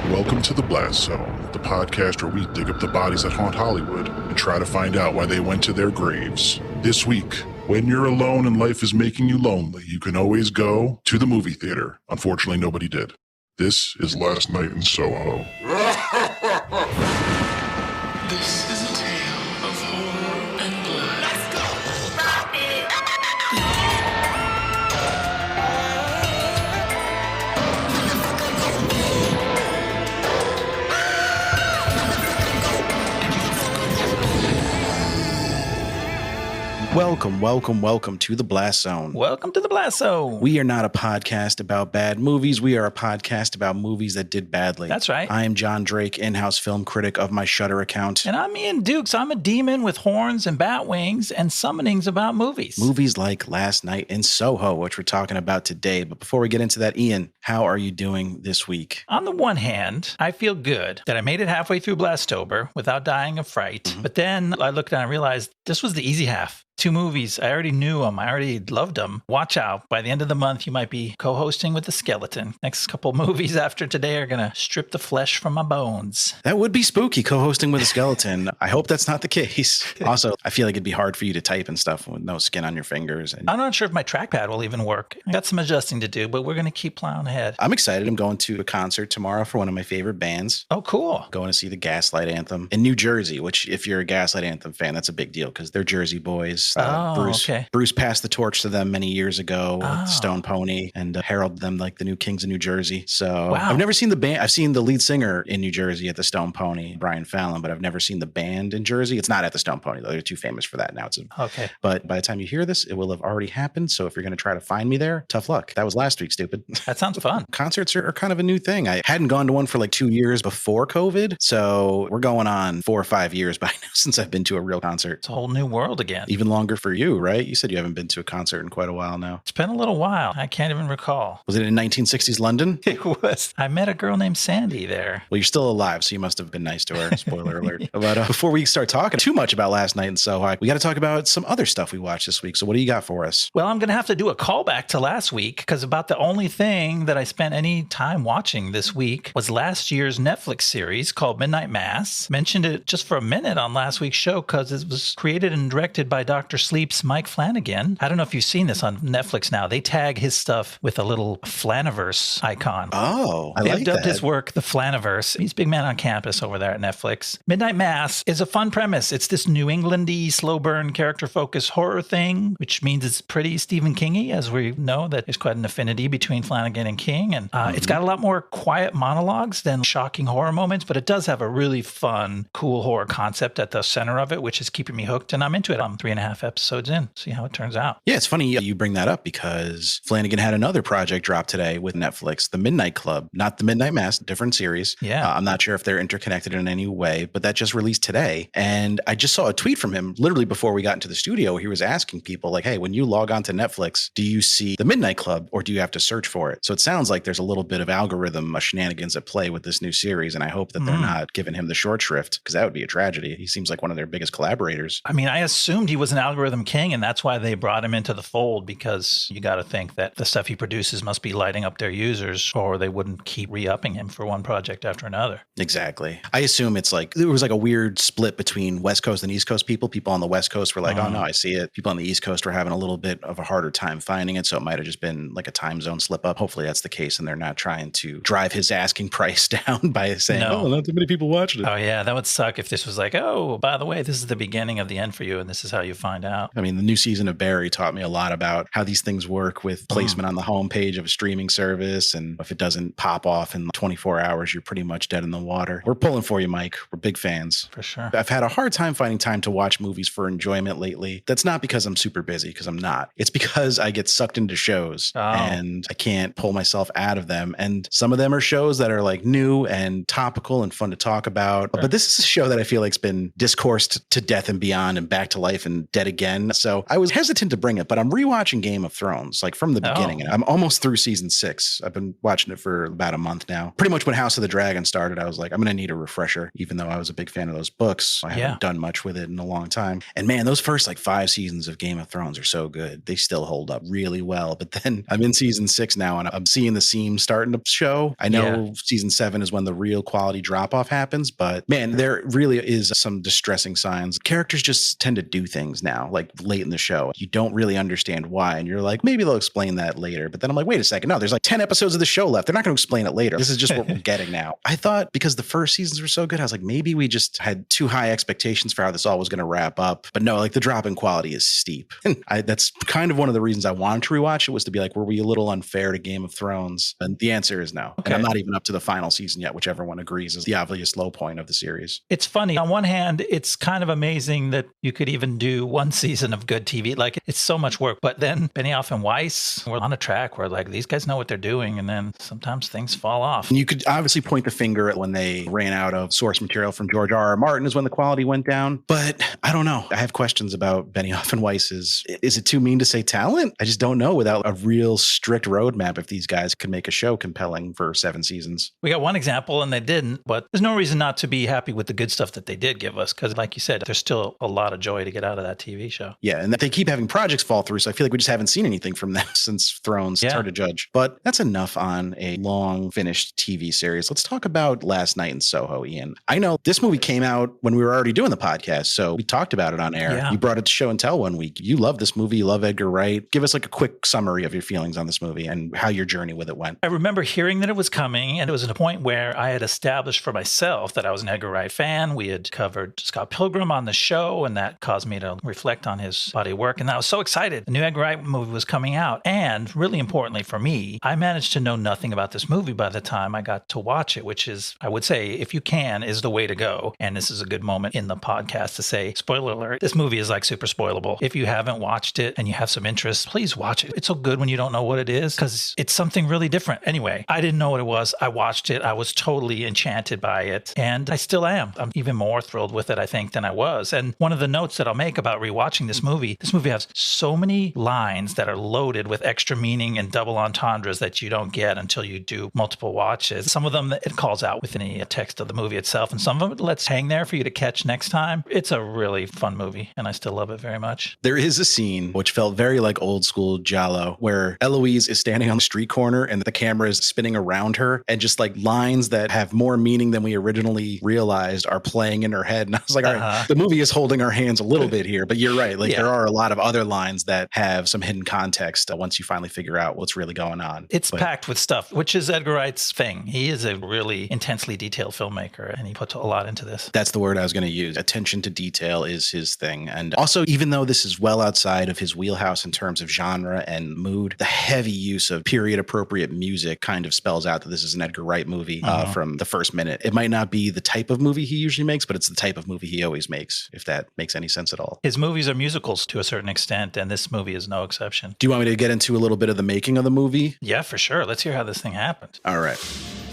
Welcome to the Blast Zone, the podcast where we dig up the bodies that haunt Hollywood and try to find out why they went to their graves. This week, when you're alone and life is making you lonely, you can always go to the movie theater. Unfortunately, nobody did. This is Last Night in Soho. This is a tale of horror and blood. Let's go! Stop it! Welcome to the Blast Zone. Welcome to the Blast Zone. We are not a podcast about bad movies. We are a podcast about movies that did badly. That's right. I am Jon Drake, in-house film critic of my Shudder account. And I'm Ian Dukes. I'm a demon with horns and bat wings and summonings about movies. Movies like Last Night in Soho, which we're talking about today. But before we get into that, Ian, how are you doing this week? On the one hand, I feel good that I made it halfway through Blastober without dying of fright. Mm-hmm. But then I looked down and realized this was the easy half. 2 movies. I already knew them. I already loved them. Watch out. By the end of the month, you might be co-hosting with the skeleton. Next couple movies after today are going to strip the flesh from my bones. That would be spooky, co-hosting with a skeleton. I hope that's not the case. Also, I feel like it'd be hard for you to type and stuff with no skin on your fingers. And I'm not sure if my trackpad will even work. I got some adjusting to do, but we're going to keep plowing ahead. I'm excited. I'm going to a concert tomorrow for one of my favorite bands. Oh, cool. Going to see the Gaslight Anthem in New Jersey, which if you're a Gaslight Anthem fan, that's a big deal because they're Jersey boys. Bruce passed the torch to them many years ago with Stone Pony and heralded them like the new kings of New Jersey. So I've never seen the band. I've seen the lead singer in New Jersey at the Stone Pony, Brian Fallon, but I've never seen the band in Jersey. It's not at the Stone Pony, though. They're too famous for that now. Okay. But by the time you hear this, it will have already happened. So if you're going to try to find me there, tough luck. That was last week, stupid. That sounds fun. Concerts are kind of a new thing. I hadn't gone to one for like 2 years before COVID. So we're going on 4 or 5 years by now since I've been to a real concert. It's a whole new world again. Even longer for you, right? You said you haven't been to a concert in quite a while now. It's been a little while. I can't even recall. Was it in 1960s London? It was. I met a girl named Sandy there. Well, you're still alive, so you must have been nice to her. Spoiler alert. But before we start talking too much about Last Night in Soho, we got to talk about some other stuff we watched this week. So what do you got for us? Well, I'm going to have to do a callback to last week because about the only thing that I spent any time watching this week was last year's Netflix series called Midnight Mass. Mentioned it just for a minute on last week's show because it was created and directed by Dr. Sleep's Mike Flanagan. I don't know if you've seen this on Netflix now. They tag his stuff with a little Flaniverse icon. Oh, I like that. They've dubbed his work the Flaniverse. He's big man on campus over there at Netflix. Midnight Mass is a fun premise. It's this New England-y, slow burn, character-focused horror thing, which means it's pretty Stephen King-y, as we know that there's quite an affinity between Flanagan and King. And it's got a lot more quiet monologues than shocking horror moments, but it does have a really fun, cool horror concept at the center of it, which is keeping me hooked. And I'm into it. I'm 3.5 episodes in. See how it turns out. Yeah, it's funny you bring that up because Flanagan had another project drop today with Netflix, The Midnight Club, not The Midnight Mass, different series. Yeah. I'm not sure if they're interconnected in any way, but that just released today. And I just saw a tweet from him literally before we got into the studio. He was asking people like, hey, when you log on to Netflix, do you see The Midnight Club or do you have to search for it? So it sounds like there's a little bit of algorithm shenanigans at play with this new series. And I hope that they're not giving him the short shrift because that would be a tragedy. He seems like one of their biggest collaborators. I mean, I assumed he was an algorithm king and that's why they brought him into the fold because you got to think that the stuff he produces must be lighting up their users or they wouldn't keep re-upping him for one project after another. Exactly. I assume it's like there was like a weird split between West Coast and East Coast people. People on the West Coast were like, oh no, I see it. People on the East Coast were having a little bit of a harder time finding it. So it might have just been like a time zone slip up. Hopefully that's the case and they're not trying to drive his asking price down by saying, oh, not too many people watched it. Oh yeah, that would suck if this was like, oh, by the way, this is the beginning of the end for you and this is how you find out. I mean, the new season of Barry taught me a lot about how these things work with placement on the homepage of a streaming service. And if it doesn't pop off in 24 hours, you're pretty much dead in the water. We're pulling for you, Mike. We're big fans. For sure. I've had a hard time finding time to watch movies for enjoyment lately. That's not because I'm super busy, because I'm not. It's because I get sucked into shows and I can't pull myself out of them. And some of them are shows that are like new and topical and fun to talk about. But this is a show that I feel like's been discoursed to death and beyond and back to life and dead again. So I was hesitant to bring it, but I'm rewatching Game of Thrones, like from the beginning. And I'm almost through season 6. I've been watching it for about a month now. Pretty much when House of the Dragon started, I was like, I'm going to need a refresher, even though I was a big fan of those books. I haven't done much with it in a long time. And man, those first like 5 seasons of Game of Thrones are so good. They still hold up really well. But then I'm in season 6 now and I'm seeing the seams starting to show. I know season 7 is when the real quality drop off happens, but man, there really is some distressing signs. Characters just tend to do things now, like late in the show. You don't really understand why. And you're like, maybe they'll explain that later. But then I'm like, wait a second. No, there's like 10 episodes of the show left. They're not going to explain it later. This is just what we're getting now. I thought because the first seasons were so good, I was like, maybe we just had too high expectations for how this all was going to wrap up. But no, like the drop in quality is steep. And that's kind of one of the reasons I wanted to rewatch it, was to be like, were we a little unfair to Game of Thrones? And the answer is no. Okay. And I'm not even up to the final season yet, which everyone agrees is the obvious low point of the series. It's funny. On one hand, it's kind of amazing that you could even do one season of good TV. Like, it's so much work. But then Benioff and Weiss were on a track where like these guys know what they're doing, and then sometimes things fall off. And you could obviously point the finger at when they ran out of source material from George R.R. Martin is when the quality went down. But I don't know. I have questions about Benioff and Weiss's. Is it too mean to say talent? I just don't know without a real strict roadmap if these guys could make a show compelling for 7 seasons. We got one example and they didn't, but there's no reason not to be happy with the good stuff that they did give us. Because like you said, there's still a lot of joy to get out of that TV show. Yeah, and they keep having projects fall through. So I feel like we just haven't seen anything from them since Thrones. It's hard to judge. But that's enough on a long finished TV series. Let's talk about Last Night in Soho, Ian. I know this movie came out when we were already doing the podcast, so we talked about it on air. Yeah. You brought it to Show and Tell one week. You love this movie. You love Edgar Wright. Give us like a quick summary of your feelings on this movie and how your journey with it went. I remember hearing that it was coming, and it was at a point where I had established for myself that I was an Edgar Wright fan. We had covered Scott Pilgrim on the show, and that caused me to reflect on his body of work. And I was so excited. The new Edgar Wright movie was coming out. And really importantly for me, I managed to know nothing about this movie by the time I got to watch it, which is, I would say, if you can, is the way to go. And this is a good moment in the podcast to say, spoiler alert, this movie is like super spoilable. If you haven't watched it and you have some interest, please watch it. It's so good when you don't know what it is because it's something really different. Anyway, I didn't know what it was. I watched it. I was totally enchanted by it. And I still am. I'm even more thrilled with it, I think, than I was. And one of the notes that I'll make about rewatching this movie has so many lines that are loaded with extra meaning and double entendres that you don't get until you do multiple watches. Some of them it calls out within the text of the movie itself, and some of it lets hang there for you to catch next time. It's a really fun movie, and I still love it very much. There is a scene which felt very like old school Giallo, where Eloise is standing on the street corner and the camera is spinning around her, and just like lines that have more meaning than we originally realized are playing in her head. And I was like, all right, the movie is holding our hands a little bit here, but you're right. Like there are a lot of other lines that have some hidden context once you finally figure out what's really going on. It's packed with stuff, which is Edgar Wright's thing. He is a really intensely detailed filmmaker, and he puts a lot into this. That's the word I was going to use. Attention to detail is his thing. And also, even though this is well outside of his wheelhouse in terms of genre and mood, the heavy use of period appropriate music kind of spells out that this is an Edgar Wright movie from the first minute. It might not be the type of movie he usually makes, but it's the type of movie he always makes, if that makes any sense at all. His movies are musicals to a certain extent, and this movie is no exception. Do you want me to get into a little bit of the making of the movie? Yeah, for sure. Let's hear how this thing happened. All right.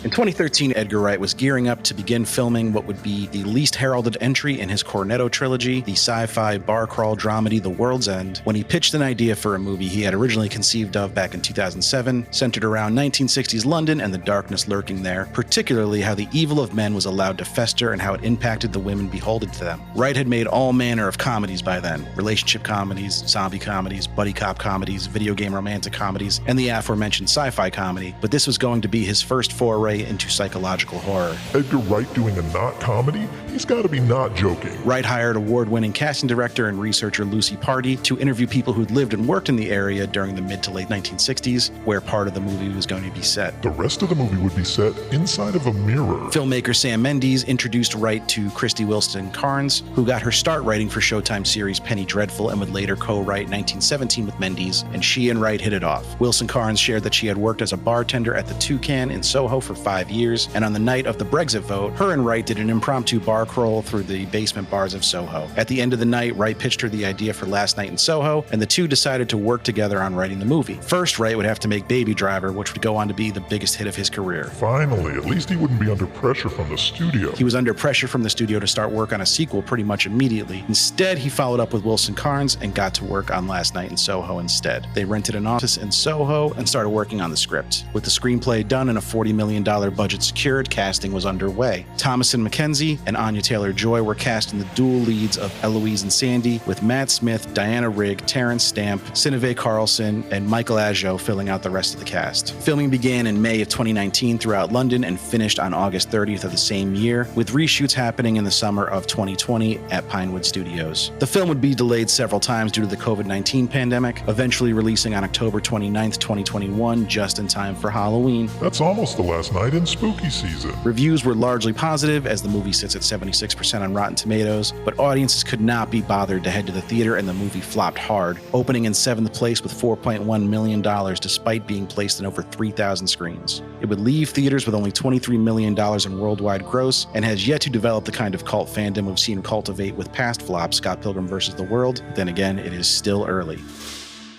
In 2013, Edgar Wright was gearing up to begin filming what would be the least heralded entry in his Cornetto trilogy, the sci-fi bar crawl dramedy The World's End, when he pitched an idea for a movie he had originally conceived of back in 2007, centered around 1960s London and the darkness lurking there, particularly how the evil of men was allowed to fester and how it impacted the women beholden to them. Wright had made all manner of comedies by then, relationship comedies, zombie comedies, buddy cop comedies, video game romantic comedies, and the aforementioned sci-fi comedy, but this was going to be his first foray into psychological horror. Edgar Wright doing a not comedy? He's got to be not joking. Wright hired award-winning casting director and researcher Lucy Party to interview people who'd lived and worked in the area during the mid to late 1960s, where part of the movie was going to be set. The rest of the movie would be set inside of a mirror. Filmmaker Sam Mendes introduced Wright to Christy Wilson Carnes, who got her start writing for Showtime series Penny Dreadful and would later co-write 1917 with Mendes, and she and Wright hit it off. Wilson Carnes shared that she had worked as a bartender at the Toucan in Soho for for 5 years, and on the night of the Brexit vote, her and Wright did an impromptu bar crawl through the basement bars of Soho. At the end of the night, Wright pitched her the idea for Last Night in Soho, and the two decided to work together on writing the movie. First, Wright would have to make Baby Driver, which would go on to be the biggest hit of his career. Finally, at least he wouldn't be under pressure from the studio. He was under pressure from the studio to start work on a sequel pretty much immediately. Instead, he followed up with Wilson Carnes and got to work on Last Night in Soho instead. They rented an office in Soho and started working on the script. With the screenplay done and a $40 million budget secured, casting was underway. Thomasin, McKenzie, and Anya Taylor-Joy were cast in the dual leads of Eloise and Sandy, with Matt Smith, Diana Rigg, Terrence Stamp, Sinead Carlson, and Michael Ajao filling out the rest of the cast. Filming began in May of 2019 throughout London and finished on August 30th of the same year, with reshoots happening in the summer of 2020 at Pinewood Studios. The film would be delayed several times due to the COVID-19 pandemic, eventually releasing on October 29th, 2021, just in time for Halloween. That's almost the last night in spooky season. Reviews were largely positive, as the movie sits at 76% on Rotten Tomatoes, but audiences could not be bothered to head to the theater, and the movie flopped hard, opening in 7th place with $4.1 million despite being placed in over 3,000 screens. It would leave theaters with only $23 million in worldwide gross, and has yet to develop the kind of cult fandom we've seen cultivate with past flops, Scott Pilgrim vs. the World. Then again, it is still early.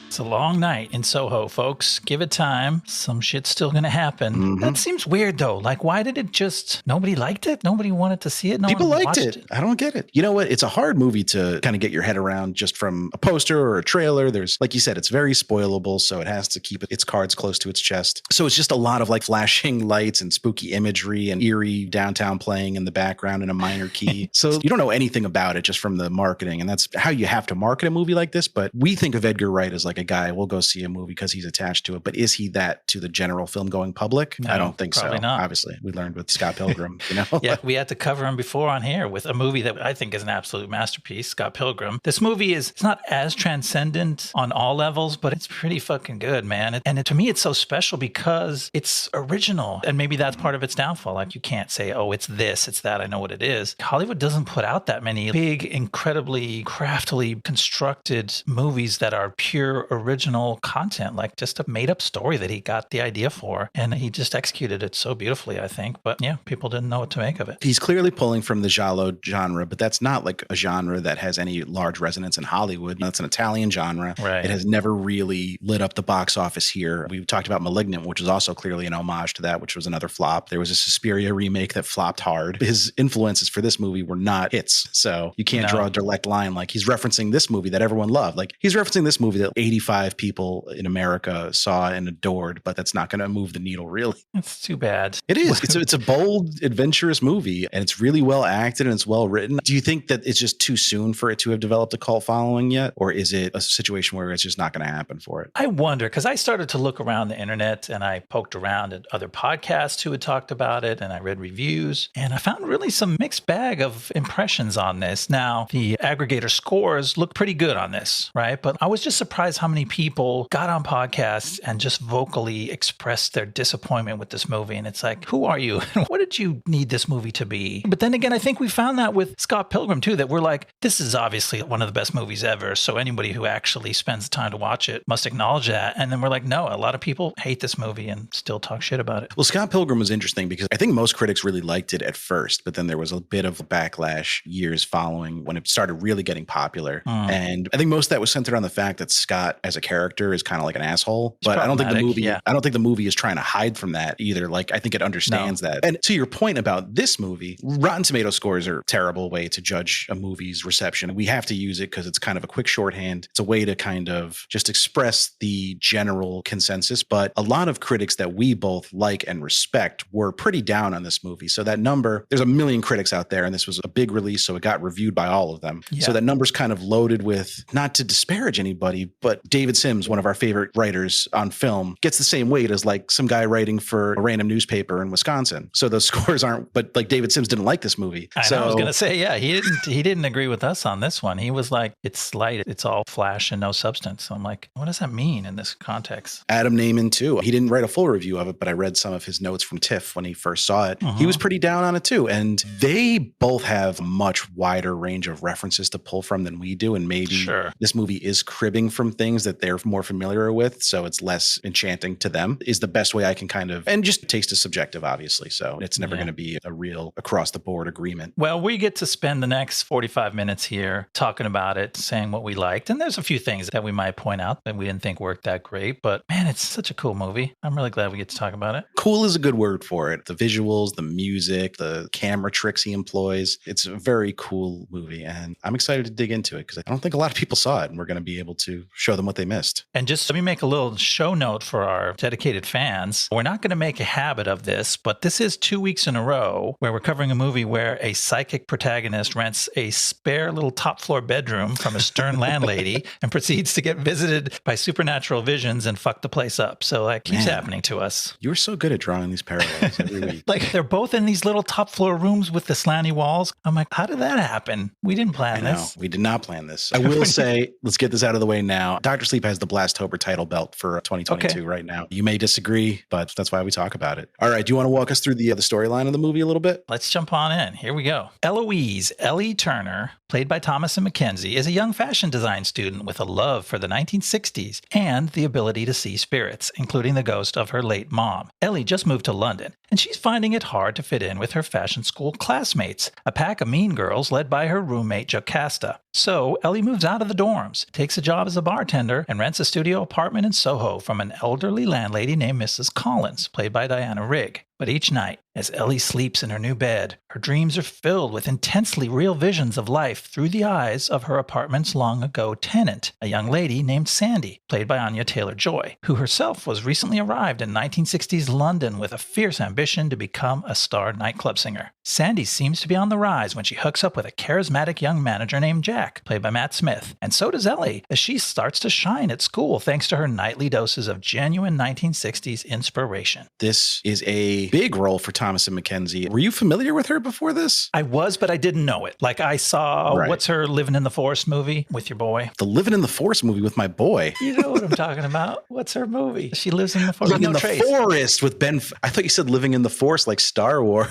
It's a long night in Soho, folks. Give it time. Some shit's still going to happen. Mm-hmm. That seems weird, though. Like, why did it just... Nobody liked it? Nobody wanted to see it? No People one liked watched it. I don't get it. You know what? It's a hard movie to kind of get your head around just from a poster or a trailer. There's, like you said, it's very spoilable, so it has to keep its cards close to its chest. So it's just a lot of like flashing lights and spooky imagery and eerie downtown playing in the background in a minor key. So you don't know anything about it just from the marketing, and that's how you have to market a movie like this. But we think of Edgar Wright as like a guy, we'll go see a movie because he's attached to it. But is he that to the general film going public? No, I don't think so. not. Obviously, we learned with Scott Pilgrim, you know? Yeah, we had to cover him before on here with a movie that I think is an absolute masterpiece, Scott Pilgrim. This movie it's not as transcendent on all levels, but it's pretty fucking good, man. To me, it's so special because it's original. And maybe that's part of its downfall. Like, you can't say, oh, it's this, it's that, I know what it is. Hollywood doesn't put out that many big, incredibly craftily constructed movies that are pure original content, like just a made-up story that he got the idea for, and he just executed it so beautifully, I think. But yeah, people didn't know what to make of it. He's clearly pulling from the giallo genre, but that's not like a genre that has any large resonance in Hollywood. That's an Italian genre. Right. It has never really lit up the box office here. We talked about *Malignant*, which was also clearly an homage to that, which was another flop. There was a Suspiria remake that flopped hard. His influences for this movie were not hits, so you can't draw a direct line. Like, he's referencing this movie that everyone loved. Like, he's referencing this movie that 85 people in America saw and adored, but that's not going to move the needle, really. It's too bad. It is. It's a bold, adventurous movie, and it's really well acted and it's well written. Do you think that it's just too soon for it to have developed a cult following yet? Or is it a situation where it's just not going to happen for it? I wonder, because I started to look around the internet and I poked around at other podcasts who had talked about it, and I read reviews, and I found really some mixed bag of impressions on this. Now, the aggregator scores look pretty good on this, right? But I was just surprised how many people got on podcasts and just vocally expressed their disappointment with this movie. And it's like, who are you? What did you need this movie to be? But then again, I think we found that with Scott Pilgrim too, that we're like, this is obviously one of the best movies ever. So anybody who actually spends the time to watch it must acknowledge that. And then we're like, no, a lot of people hate this movie and still talk shit about it. Well, Scott Pilgrim was interesting because I think most critics really liked it at first, but then there was a bit of a backlash years following when it started really getting popular. And I think most of that was centered on the fact that Scott as a character is kind of like an asshole. But I don't think the movie is trying to hide from that either. Like, I think it understands that. And to your point about this movie, Rotten Tomato scores are a terrible way to judge a movie's reception. We have to use it because it's kind of a quick shorthand. It's a way to kind of just express the general consensus. But a lot of critics that we both like and respect were pretty down on this movie. So that number, there's a million critics out there, and this was a big release, so it got reviewed by all of them. Yeah. So that number's kind of loaded with, not to disparage anybody, but David Sims, one of our favorite writers on film, gets the same weight as like some guy writing for a random newspaper in Wisconsin. So those scores aren't, but like David Sims didn't like this movie. I was going to say, yeah, he didn't agree with us on this one. He was like, it's light, it's all flash and no substance. So I'm like, what does that mean in this context? Adam Naiman too. He didn't write a full review of it, but I read some of his notes from TIFF when he first saw it. He was pretty down on it too. And they both have a much wider range of references to pull from than we do. And maybe this movie is cribbing from things things that they're more familiar with, so it's less enchanting to them, is the best way I can kind of, and just taste is subjective, obviously, so it's never going to be a real across the board agreement. Well, we get to spend the next 45 minutes here talking about it, saying what we liked, and there's a few things that we might point out that we didn't think worked that great, but man, it's such a cool movie. I'm really glad we get to talk about it. Cool is a good word for it. The visuals, the music, the camera tricks he employs. It's a very cool movie, and I'm excited to dig into it because I don't think a lot of people saw it, and we're going to be able to show them what they missed. And just let me make a little show note for our dedicated fans. We're not going to make a habit of this, but this is 2 weeks in a row where we're covering a movie where a psychic protagonist rents a spare little top floor bedroom from a stern landlady and proceeds to get visited by supernatural visions and fuck the place up. So that keeps happening to us. You're so good at drawing these parallels every week. Like they're both in these little top floor rooms with the slanty walls. I'm like, how did that happen? We didn't plan this. We did not plan this. I will say, let's get this out of the way now. Dr. Sleep has the Blastober title belt for 2022 right now. You may disagree, but that's why we talk about it. All right. Do you want to walk us through the storyline of the movie a little bit? Let's jump on in. Here we go. Eloise, Ellie Turner, played by Thomasin McKenzie, is a young fashion design student with a love for the 1960s and the ability to see spirits, including the ghost of her late mom. Ellie just moved to London, and she's finding it hard to fit in with her fashion school classmates, a pack of mean girls led by her roommate Jocasta. So Ellie moves out of the dorms, takes a job as a bartender, and rents a studio apartment in Soho from an elderly landlady named Mrs. Collins, played by Diana Rigg. But each night, as Ellie sleeps in her new bed, her dreams are filled with intensely real visions of life through the eyes of her apartment's long-ago tenant, a young lady named Sandy, played by Anya Taylor-Joy, who herself was recently arrived in 1960s London with a fierce ambition to become a star nightclub singer. Sandy seems to be on the rise when she hooks up with a charismatic young manager named Jack, played by Matt Smith, and so does Ellie, as she starts to shine at school thanks to her nightly doses of genuine 1960s inspiration. This is a big role for Thomasin McKenzie. Were you familiar with her before this? I was, but I didn't know it. Like I saw, what's her Living in the Forest movie with your boy? The Living in the Forest movie with my boy. You know what I'm talking about. What's her movie? She lives in the forest. Living in the Forest with Ben. I thought you said Living in the Forest like Star Wars.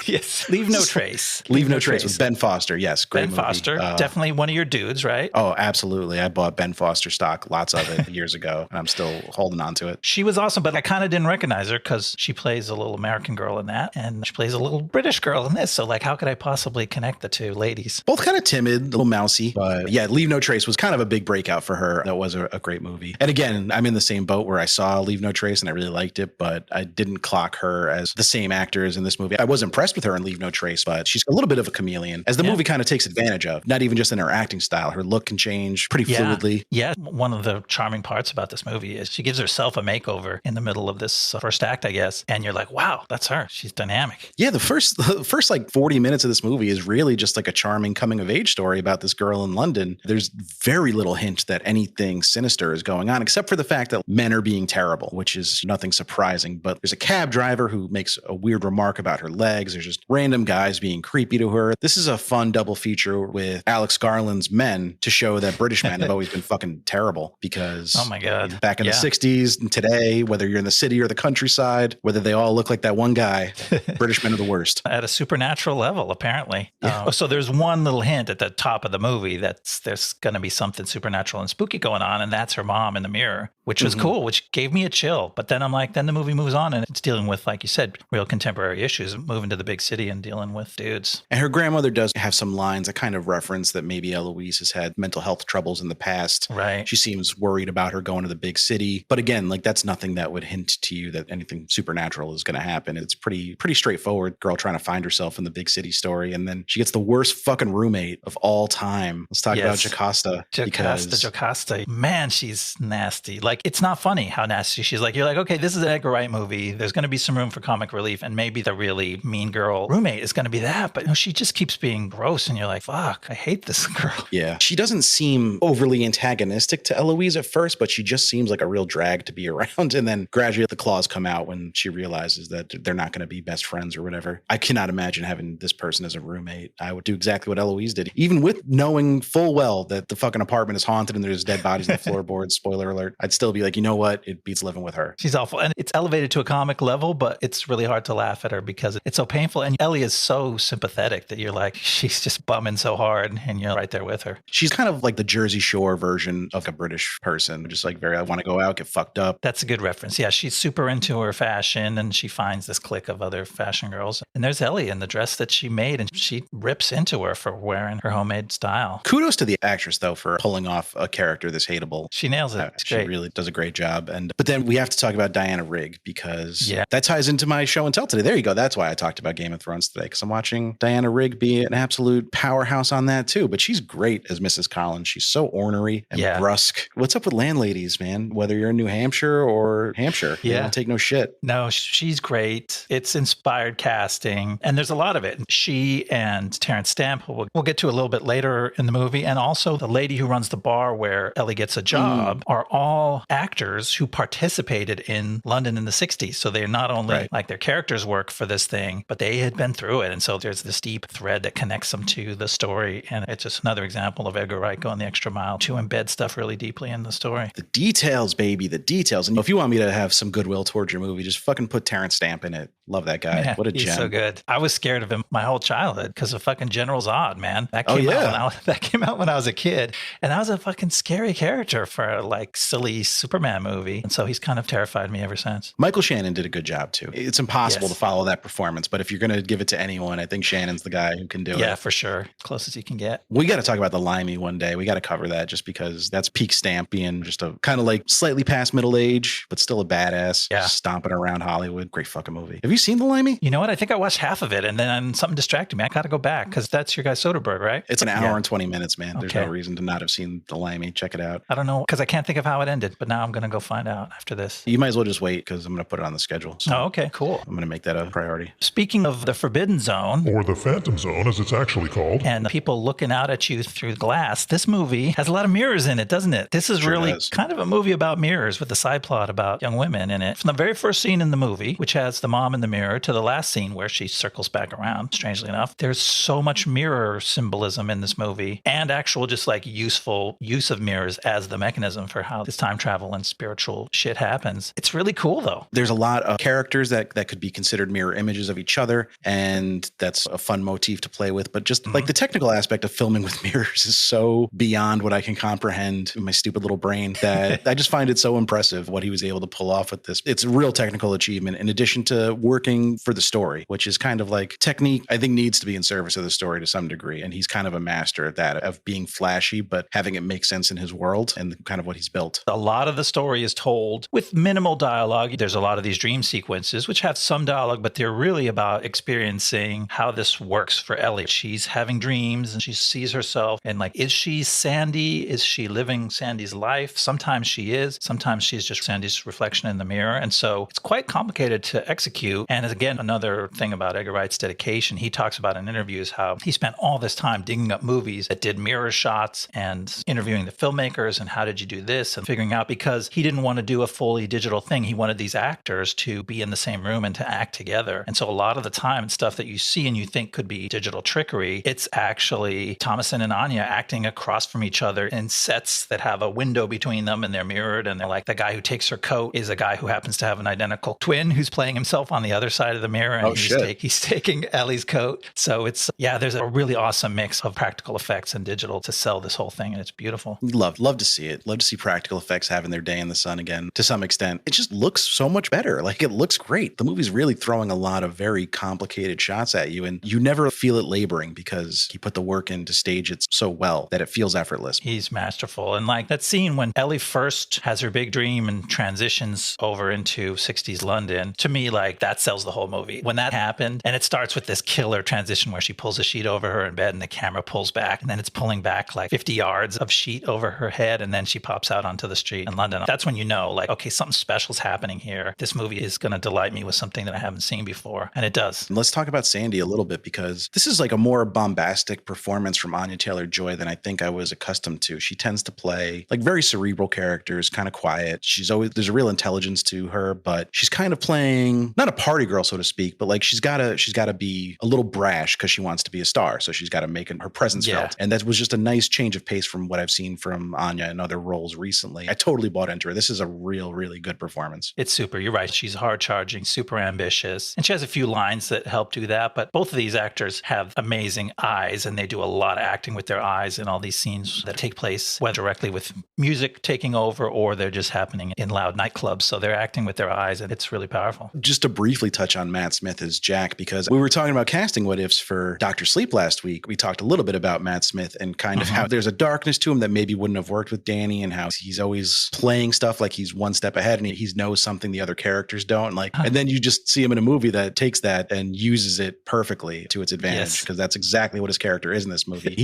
Yes. Leave No Trace. Leave No Trace with Ben Foster. Yes. Great movie. Ben Foster. Definitely one of your dudes, right? Oh, absolutely. I bought Ben Foster stock, lots of it years ago, and I'm still holding on to it. She was awesome, but I kind of didn't recognize her because she plays a little American girl in that, and she plays a little British girl in this. So, like, how could I possibly connect the two ladies? Both kind of timid, a little mousy. But yeah, Leave No Trace was kind of a big breakout for her. That was a great movie. And again, I'm in the same boat where I saw Leave No Trace and I really liked it, but I didn't clock her as the same actor as in this movie. I was impressed with her in Leave No Trace, but she's a little bit of a chameleon, as the movie kind of takes advantage of. Not even just in her acting style. Her look can change pretty fluidly. Yeah. One of the charming parts about this movie is she gives herself a makeover in the middle of this first act, I guess. And you're like, wow, that's her. She's dynamic. Yeah, the first like 40 minutes of this movie is really just like a charming coming of age story about this girl in London. There's very little hint that anything sinister is going on, except for the fact that men are being terrible, which is nothing surprising. But there's a cab driver who makes a weird remark about her legs. There's just random guys being creepy to her. This is a fun double feature with Alex Garland's Men to show that British men have always been fucking terrible because oh my God, back in the 60s and today, whether you're in the city or the countryside, whether they all look like that one guy, British men are the worst. At a supernatural level, apparently. Yeah. So there's one little hint at the top of the movie that there's going to be something supernatural and spooky going on, and that's her mom in the mirror, which was cool, which gave me a chill. But then I'm like, then the movie moves on and it's dealing with, like you said, real contemporary issues, moving to the big city and dealing with dudes. And her grandmother does have some lines that kind of reference that maybe Eloise has had mental health troubles in the past. Right. She seems worried about her going to the big city. But again, like that's nothing that would hint to you that anything supernatural is going to happen. It's pretty straightforward. Girl trying to find herself in the big city story. And then she gets the worst fucking roommate of all time. Let's talk about Jocasta. Jocasta. Man, she's nasty. Like, it's not funny how nasty she's. Like, you're like, okay, this is an Edgar Wright movie. There's going to be some room for comic relief, and maybe the really mean girl roommate is going to be that. But no, she just keeps being gross, and you're like, fuck, I hate this girl. Yeah. She doesn't seem overly antagonistic to Eloise at first, but she just seems like a real drag to be around. And then gradually the claws come out when she realizes that they're not going to be best friends or whatever. I cannot imagine having this person as a roommate. I would do exactly what Eloise did, even with knowing full well that the fucking apartment is haunted and there's dead bodies on the floorboards. Spoiler alert. I'd still be like, you know what? It beats living with her. She's awful. And it's elevated to a comic level, but it's really hard to laugh at her because it's so painful. And Ellie is so sympathetic that you're like, she's just bumming so hard and you're right there with her. She's kind of like the Jersey Shore version of a British person, just like I want to go out, get fucked up. That's a good reference. Yeah, she's super into her fashion and she finds this clique of other fashion girls. And there's Ellie in the dress that she made and she rips into her for wearing her homemade style. Kudos to the actress, though, for pulling off a character this hateable. She nails it. She really does a great job. But then we have to talk about Diana Rigg because that ties into my show and tell today. There you go. That's why I talked about Game of Thrones today, because I'm watching Diana Rigg be an absolute powerhouse on that too. But she's great as Mrs. Collins. She's so ornery and brusque. What's up with landladies, man? Whether you're in New Hampshire or Hampshire, you don't take no shit. No, she's great. It's inspired casting, and there's a lot of it. She and Terrence Stamp, we'll get to a little bit later in the movie, and also the lady who runs the bar where Ellie gets a job are all actors who participated in London in the 60s. So they're not only like their characters work for this thing, but they had been through it. And so there's this deep thread that connects them to the story. And it's just another example of Edgar Wright going the extra mile to embed stuff really deeply in the story. The details, baby, the details. And if you want me to have some goodwill towards your movie, just fucking put Terrence Stamp in it. Love that guy. Yeah, what a gem. He's so good. I was scared of him my whole childhood because of fucking General Zod, man. That came out when I was a kid. And that was a fucking scary character for a like silly Superman movie. And so he's kind of terrified me ever since. Michael Shannon did a good job too. It's impossible to follow that performance, but if you're going to give it to anyone, I think Shannon's the guy who can do it. Yeah, for sure. Close as you can get. We got to talk about the Limey one day. We got to cover that just because that's peak Stamp being just a kind of like slightly past middle age, but still a badass. Yeah. Stomping around Hollywood. Great fucking movie. Have you seen the Limey? You know what? I think I watched half of it and then something distracted me. I got to go back because that's your guy Soderbergh, right? It's an hour and 20 minutes, man. There's no reason to not have seen the Limey. Check it out. I don't know because I can't think of how it ended, but now I'm going to go find out after this. You might as well just wait because I'm going to put it on the schedule. So okay, cool. I'm going to make that a priority. Speaking of the Forbidden Zone, or the Phantom Zone, as it's actually called, and people looking out at you through glass, this movie has a lot of mirrors in it, doesn't it? This is really kind of a movie about mirrors with a side plot about young women in it. From the very first scene in the movie, which has the mom in the mirror, to the last scene where she circles back around, strangely enough, there's so much mirror symbolism in this movie and actual just like useful use of mirrors as the mechanism for how this time travel and spiritual shit happens. It's really cool though. There's a lot of characters that could be considered mirror images of each other, and that's a fun motif to play with. But just like the technical aspect of filming with mirrors is so beyond what I can comprehend in my stupid little brain that I just find it so impressive what he was able to pull off with this. It's a real technical achievement in addition to working for the story, which is kind of like technique I think needs to be in service of the story to some degree. And he's kind of a master at that, of being flashy, but having it make sense in his world and kind of what he's built. A lot of the story is told with minimal dialogue. There's a lot of these dream sequences, which have some dialogue, but they're really about experiencing how this works for Ellie. She's having dreams and she sees herself and like, is she Sandy? Is she living Sandy's life? Sometimes she is. Sometimes she's just Sandy's reflection in the mirror. And so it's quite complicated to execute. And again, another thing about Edgar Wright's dedication, he talks about in interviews how he spent all this time digging up movies that did mirror shots and interviewing the filmmakers and how did you do this and figuring out, because he didn't want to do a fully digital thing. He wanted these actors to be in the same room and to act together. And so a lot of the time, stuff that you see and you think could be digital trickery, it's actually Thomasin and Anya acting across from each other in sets that have a window between them and they're mirrored. And they're like, the guy who takes her coat is a guy who happens to have an identical twin who's playing himself on the other side of the mirror. And he's taking Ellie's coat. So it's, there's a really awesome mix of practical effects and digital to sell this whole thing. And it's beautiful. Love to see it. Love to see practical effects having their day in the sun again to some extent. It just looks so much better. Like it looks great. The movie's really throwing a lot of very complicated shots at you and you never feel it laboring because he put the work in to stage it so well that it feels effortless. He's masterful. And like that scene when Ellie first has her big dream and transitions over into 60s London, to me, like that sells the whole movie. When that happened, and it starts with this killer transition where she pulls a sheet over her in bed and the camera pulls back and then it's pulling back like 50 yards of sheet over her head and then she pops out onto the street in London. That's when you know, like, okay, something special's happening here. This movie is going to delight me with something that I haven't seen before. And it does. Let's talk about Sandy a little bit because this is like a more bombastic performance from Anya Taylor-Joy than I think I was accustomed to. She tends to play like very cerebral characters, kind of quiet. There's a real intelligence to her, but she's kind of playing not a party girl, so to speak, but like she's got to be a little brash because she wants to be a star. So she's got to make her presence felt. And that was just a nice change of pace from what I've seen from Anya in other roles recently. I totally bought into her. This is a really good performance. It's super. You're right. She's hard charging, super ambitious. And she has a few lines that help do that. But both of these actors have amazing eyes, and they do a lot of acting with their eyes in all these scenes that take place, whether directly with music taking over or they're just happening in loud nightclubs. So they're acting with their eyes, and it's really powerful. Just to briefly touch on Matt Smith as Jack, because we were talking about casting what ifs for Dr. Sleep last week. We talked a little bit about Matt Smith and kind of how there's a darkness to him that maybe wouldn't have worked with Danny, and how he's always playing stuff like he's one step ahead and he knows something the other characters don't. And then you just see him in a movie that takes that and uses it perfectly to its advantage, because that's exactly what his character is in this movie.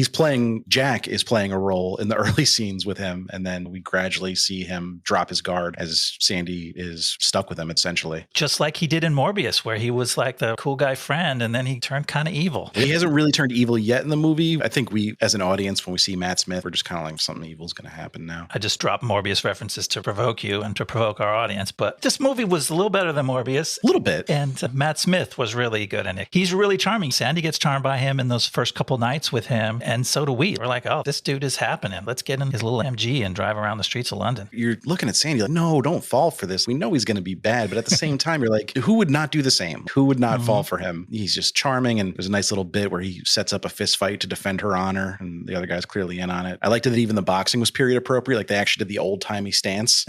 Jack is playing a role in the early scenes with him, and then we gradually see him drop his guard as Sandy is stuck with him, essentially. Just like he did in Morbius, where he was like the cool guy friend, and then he turned kind of evil. He hasn't really turned evil yet in the movie. I think we, as an audience, when we see Matt Smith, we're just kind of like, something evil is going to happen now. I just dropped Morbius references to provoke you and to provoke our audience, but this movie was a little better than Morbius. A little bit. And Matt Smith was really good in it. He's really charming. Sandy gets charmed by him in those first couple nights with him, and so do we. We're like, oh, this dude is happening. Let's get in his little MG and drive around the streets of London. You're looking at Sandy like, no, don't fall for this. We know he's going to be bad, but at the same time, you're like, who would not do the same? Who would not fall for him? He's just charming, and there's a nice little bit where he sets up a fist fight to defend her honor, and the other guy's clearly in on it. I liked that even the boxing was period appropriate. Like, they actually did the old-timey stance.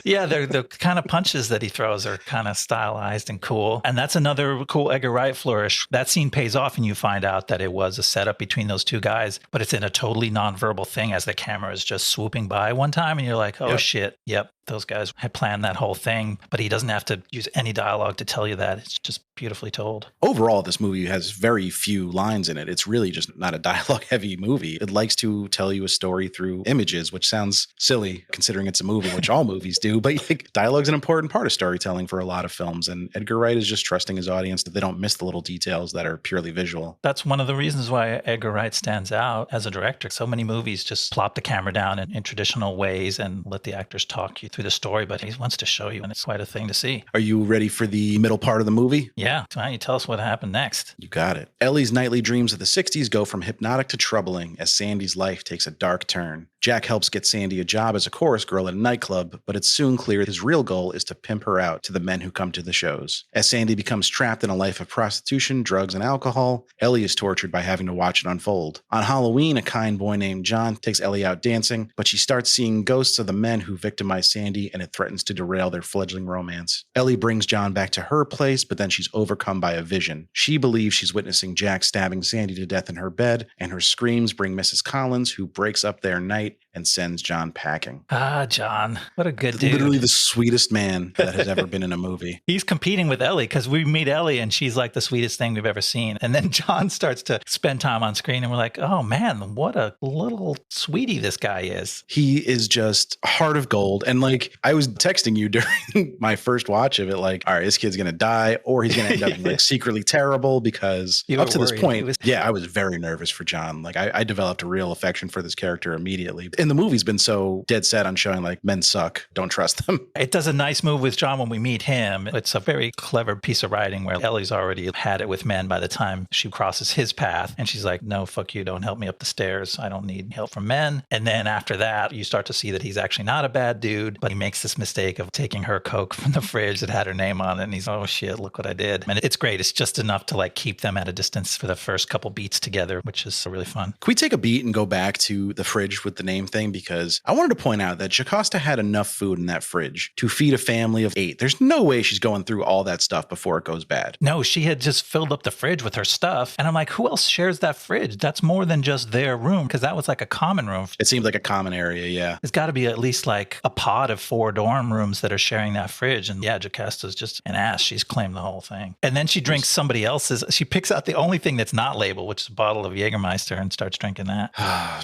Yeah, the kind of punches that he throws are kind of stylized and cool. And that's another cool Edgar Wright flourish. That scene pays off, and you find out that it was a setup between those two guys, but it's in a totally nonverbal thing as the camera is just swooping by one time, and you're like, oh, shit, yep. Those guys had planned that whole thing, but he doesn't have to use any dialogue to tell you that. It's just beautifully told. Overall, this movie has very few lines in it. It's really just not a dialogue-heavy movie. It likes to tell you a story through images, which sounds silly considering it's a movie, which all movies do, but dialogue's an important part of storytelling for a lot of films, and Edgar Wright is just trusting his audience that they don't miss the little details that are purely visual. That's one of the reasons why Edgar Wright stands out as a director. So many movies just plop the camera down in traditional ways and let the actors talk you through the story, but he wants to show you, and it's quite a thing to see. Are you ready for the middle part of the movie? Yeah. Why don't you tell us what happened next? You got it. Ellie's nightly dreams of the 60s go from hypnotic to troubling as Sandy's life takes a dark turn. Jack helps get Sandy a job as a chorus girl at a nightclub, but it's soon clear his real goal is to pimp her out to the men who come to the shows. As Sandy becomes trapped in a life of prostitution, drugs, and alcohol, Ellie is tortured by having to watch it unfold. On Halloween, a kind boy named John takes Ellie out dancing, but she starts seeing ghosts of the men who victimized Sandy, and it threatens to derail their fledgling romance. Ellie brings John back to her place, but then she's overcome by a vision. She believes she's witnessing Jack stabbing Sandy to death in her bed, and her screams bring Mrs. Collins, who breaks up their night and sends John packing. Ah, John. What a good dude. Literally the sweetest man that has ever been in a movie. He's competing with Ellie because we meet Ellie and she's like the sweetest thing we've ever seen. And then John starts to spend time on screen and we're like, oh man, what a little sweetie this guy is. He is just heart of gold. And like, I was texting you during my first watch of it, like, all right, this kid's going to die or he's going to end up like secretly terrible, because up to this point, I was very nervous for John. Like I developed a real affection for this character immediately. And the movie's been so dead set on showing like men suck, don't trust them. It does a nice move with John when we meet him. It's a very clever piece of writing where Ellie's already had it with men by the time she crosses his path. And she's like, no, fuck you. Don't help me up the stairs. I don't need help from men. And then after that, you start to see that he's actually not a bad dude, but he makes this mistake of taking her Coke from the fridge that had her name on it. And he's, oh shit, look what I did. And it's great. It's just enough to like keep them at a distance for the first couple beats together, which is really fun. Can we take a beat and go back to the fridge with the name thing? Because I wanted to point out that Jocasta had enough food in that fridge to feed a family of 8. There's no way she's going through all that stuff before it goes bad. No, she had just filled up the fridge with her stuff. And I'm like, who else shares that fridge? That's more than just their room, because that was like a common room. It seemed like a common area, yeah. There's got to be at least like a pod of 4 dorm rooms that are sharing that fridge. And yeah, Jocasta's just an ass. She's claimed the whole thing. And then she drinks somebody else's. She picks out the only thing that's not labeled, which is a bottle of Jägermeister, and starts drinking that.